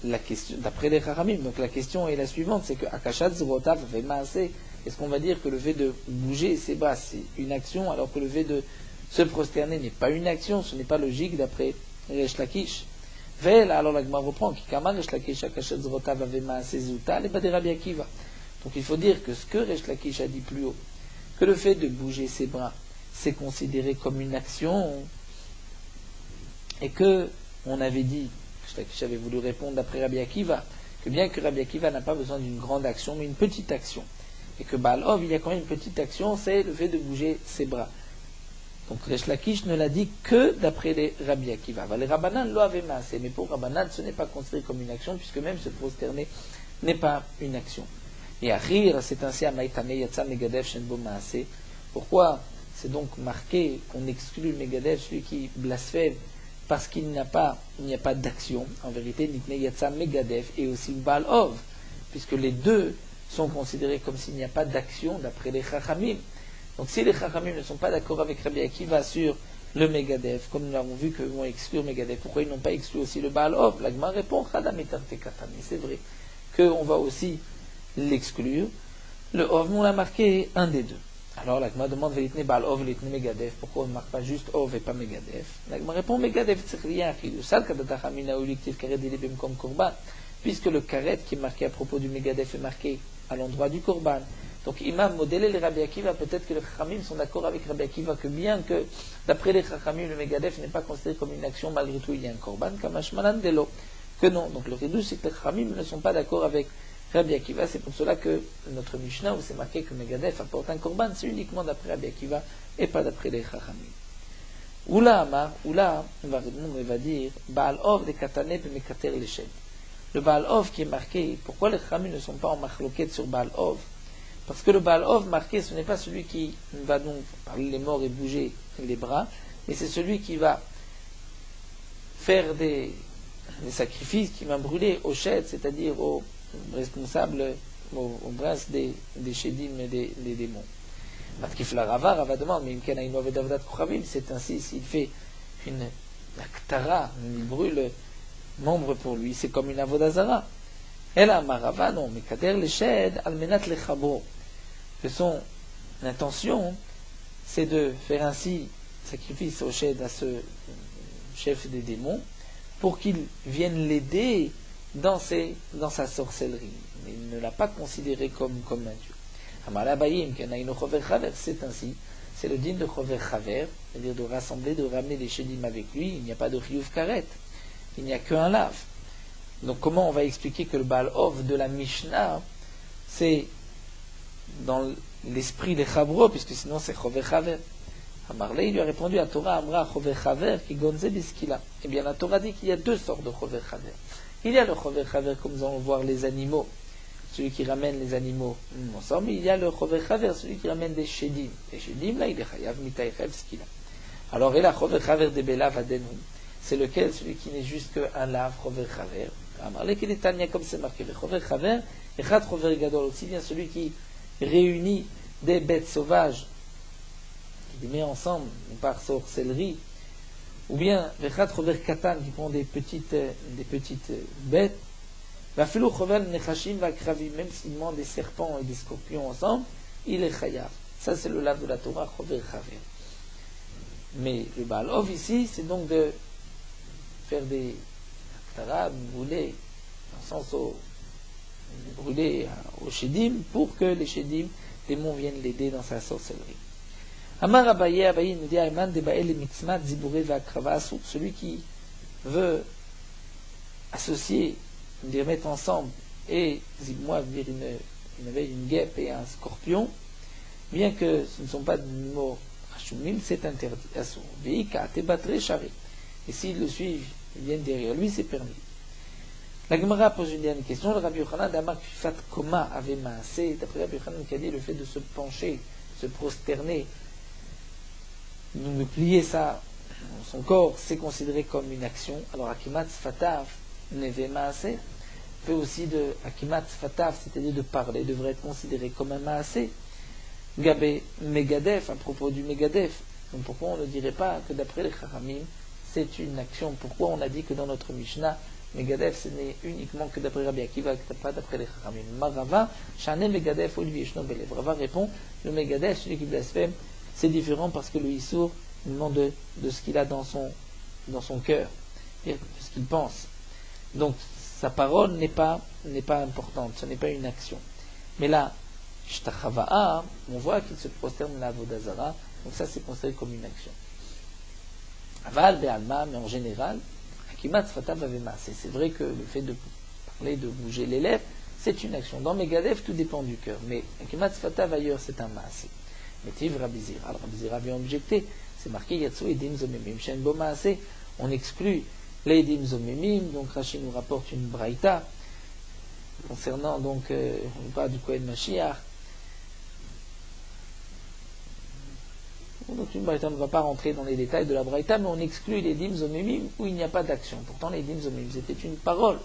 la question, d'après les Chachamim, donc la question est la suivante, c'est que Akashat Zerotav fait maasé. Est-ce qu'on va dire que le fait de bouger ses bras, c'est une action, alors que le fait de se prosterner n'est pas une action, ce n'est pas logique d'après Resh Lakish. Vela, alors la Gemara reprend, Kikama Resh Lakish Akashat Zerotav avait maasé Zuta, les Bade Rabbi Akiva. Donc il faut dire que ce que Resh Lakish a dit plus haut, que le fait de bouger ses bras, c'est considéré comme une action, et que on avait dit, j'avais voulu répondre d'après Rabbi Akiva, que bien que Rabbi Akiva n'a pas besoin d'une grande action, mais une petite action, et que Baal Ov, il y a quand même une petite action, c'est le fait de bouger ses bras. Donc Resh Lakish ne l'a dit que d'après les Rabbi Akiva. Les Rabbanan lo avaient maasé, mais pour Rabbanan, ce n'est pas considéré comme une action, puisque même se prosterner n'est pas une action. Et Achir, c'est ainsi à Maïtame Yatsa Megadef Shenbo Maasé. Pourquoi c'est donc marqué qu'on exclut Megadef, celui qui blasphème, parce qu'il n'y a pas d'action, en vérité, Nitne Yatsa Megadef et aussi Baal Ov, puisque les deux sont considérés comme s'il n'y a pas d'action d'après les Chachamim. Donc si les Chachamim ne sont pas d'accord avec Rabbi Akiva sur le Megadef, comme nous l'avons vu qu'ils vont exclure Megadef, pourquoi ils n'ont pas exclu aussi le Baal Ov? La Gemara répond Chadam et Katami. C'est vrai qu'on va aussi l'exclure. Le Ov, on l'a marqué un des deux. Alors la Gemara demande Velitne Baal Ov, Velitne Megadef, pourquoi on ne marque pas juste Ov et pas Megadef? La Gemara répond Megadef Tzriya, le Sal Kadatachamina ou l'Iktiv Karet Dilibim comme Korban, puisque le Karet qui est marqué à propos du Megadef est marqué à l'endroit du Korban. Donc Imam modélé les Rabbi Akiva, peut-être que les Chachamim sont d'accord avec Rabbi Akiva que bien que d'après les Chachamim le Megadef n'est pas considéré comme une action, malgré tout il y a un Korban, Kamashmalan Delo, que non. Donc le Ridouche c'est que les Chachamim ne sont pas d'accord avec Rabbi Akiva, c'est pour cela que notre Mishnah où c'est marqué que Megadef apporte un Korban, c'est uniquement d'après Rabbi Akiva et pas d'après les Chachamim. Oula Amar, Oula, on va répondre, on va dire Baal Ov de Katane pe Mekater Leshem. Le Baal Ov qui est marqué, pourquoi les Chachamim ne sont pas en machloket sur Baal Ov? Parce que le Baal Ov marqué, ce n'est pas celui qui va donc parler les morts et bouger les bras, mais c'est celui qui va faire des sacrifices, qui va brûler au shed, c'est-à-dire aux responsables, aux princes des Shedim et des démons. Rava demande, mais c'est ainsi, s'il fait une aktara, il brûle membre pour lui, c'est comme une avodazara. Elle a marava, non, mais kader le shed almenat le chabro. Que son intention, c'est de faire ainsi sacrifice au shed à ce chef des démons, pour qu'il vienne l'aider dans sa sorcellerie. Mais il ne l'a pas considéré comme un dieu. C'est ainsi, c'est le din de chover chaver, c'est-à-dire de rassembler, de ramener les shedim avec lui. Il n'y a pas de chiyuv karet, il n'y a qu'un lave. Donc comment on va expliquer que le Baal Ov de la Mishnah, c'est dans l'esprit des Chavro, puisque sinon c'est chover chaver. Amarle, il lui a répondu à Torah Amra chover chaver qui gonze biskila. Eh bien la Torah dit qu'il y a deux sortes de chover chaver. Il y a le chover chaver comme nous allons voir les animaux, celui qui ramène les animaux ensemble, il y a le chover chaver, celui qui ramène des shedim. Les shedim, là, il est chayav mitaychev skila. Alors, et la chover chaver de belav adenu, c'est lequel? Celui qui n'est juste qu'un lave, chover chaver. Amarle, qu'il est tania comme c'est marqué. Le chover chaver, et chat chover gadol, aussi bien celui qui réunit des bêtes sauvages, qui les met ensemble par sorcellerie, ou bien Vechat Chover Katan qui prend des petites bêtes, Vafilo Chover Nechashim Vakravim, même s'il ment des serpents et des scorpions ensemble, il est chayav. Ça c'est le lave de la Torah, Chover Chaver. Mais le Baal Ov ici, c'est donc de faire des tarab, brûler, dans le sens brûler au Shedim, pour que les Shedim, les démons viennent l'aider dans sa sorcellerie. Amar Abaye nous dit Ayman de Bael Mitzmat Zibouré Vakrava Asur, celui qui veut associer, les mettre ensemble, et Zibmoa veut dire une guêpe et un scorpion, bien que ce ne sont pas d'animaux Hashumim, c'est interdit. Asur. Veika Tebatré Shari. Et s'ils le suivent, ils viennent derrière lui, c'est permis. La Gemara pose une dernière question. Le Rabbi Yochanan d'Amar Kfifat Koma avait maasé, d'après Rabbi Yochanan qui a dit le fait de se pencher, se prosterner, de plier son corps, c'est considéré comme une action. Alors Akimat Sfatav Neve Maasé peut aussi de Akimat Sfatav, c'est-à-dire de parler, devrait être considéré comme un Maasé. Gabé Megadef, à propos du Megadef. Donc pourquoi on ne dirait pas que d'après les Chachamim, c'est une action? Pourquoi on a dit que dans notre Mishnah, Megadef, ce n'est uniquement que d'après Rabbi Akiva, pas d'après les Chachamim? Marava, Shane Megadef, Olivier Shno Belev. Rava répond, le Megadef, celui qui blasphème, c'est différent parce que le Issour demande de ce qu'il a dans son cœur, de ce qu'il pense. Donc sa parole n'est pas importante, ce n'est pas une action. Mais là, Shtachava'a, on voit qu'il se prosterne la Vodazara, donc ça c'est considéré comme une action. Aval Be'alma, mais en général, Akimat Sfatav avait massé. C'est vrai que le fait de parler, de bouger les lèvres, c'est une action. Dans Megadef, tout dépend du cœur, mais Akimat Sfatav ailleurs, c'est un massé. Mais Tiv Rabizira, alors Rabizira vient objecter, c'est marqué Yatsu Edim Zomemim Shen Bo Maaseh, on exclut les Edim Zomemim, donc Rashi nous rapporte une braïta concernant donc on parle du Kohen Mashiach, Donc une braïta ne va pas rentrer dans les détails de la braïta, mais on exclut les dim zomimim où il n'y a pas d'action. Pourtant les dim zomimim c'était une parole.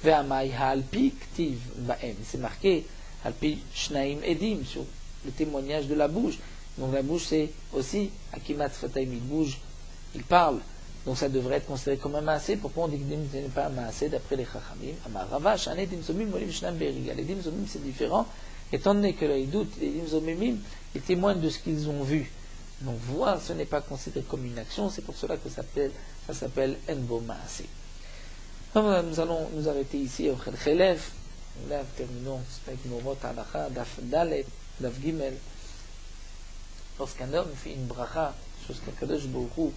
Ve'amai ha'alpi ktiv ba'em. C'est marqué alpi shnaim edim sur le témoignage de la bouche. Donc la bouche c'est aussi akimat fataim, il bouge, il parle. Donc ça devrait être considéré comme un maasé. Pourquoi on dit que dim n'est pas un maasé d'après les chachamim? Amarava shane dim zomim molim shnam beriga. Les dim zomim c'est différent, étant donné que les doutes, les dim zomimim, ils témoignent de ce qu'ils ont vu. Donc voir, ce n'est pas considéré comme une action, c'est pour cela que ça s'appelle enbo maasé. Nous allons nous arrêter ici au Chelef. Là, terminons avec Morot Halacha, Daf Dalet, Daf Gimel. Lorsqu'un homme fait une bracha, chose qu'Akadosh Baruch Hu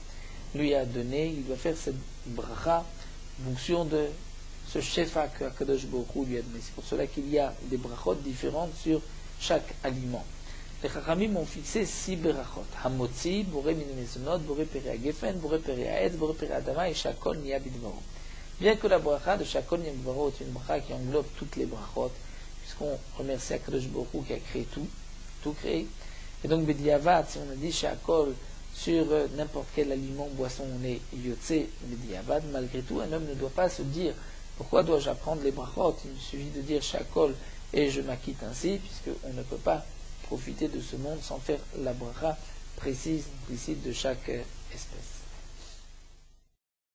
lui a donné, il doit faire cette bracha en fonction de ce shefa que Akadosh Baruch Hu lui a donné. C'est pour cela qu'il y a des brachot différentes sur chaque aliment. Les Chachamim ont fixé 6 brachot. Hamotzi, Boré min mezonot, Boré peri hagefen, Boré peri haetz, Boré peri adama et Shakol niya bidvaro. Bien que la bracha de Shakol niya bidvaro est une bracha qui englobe toutes les brachot, puisqu'on remercie Akadosh Baruch Hu qui a créé tout créé. Et donc, Bediavad, si on a dit Shakol sur n'importe quel aliment, boisson, on est Yotze Bediavad, malgré tout, un homme ne doit pas se dire pourquoi dois-je apprendre les brachot. Il suffit de dire Shakol et je m'acquitte ainsi, puisqu'on ne peut pas profiter de ce monde sans faire la bracha précise, implicite de chaque espèce.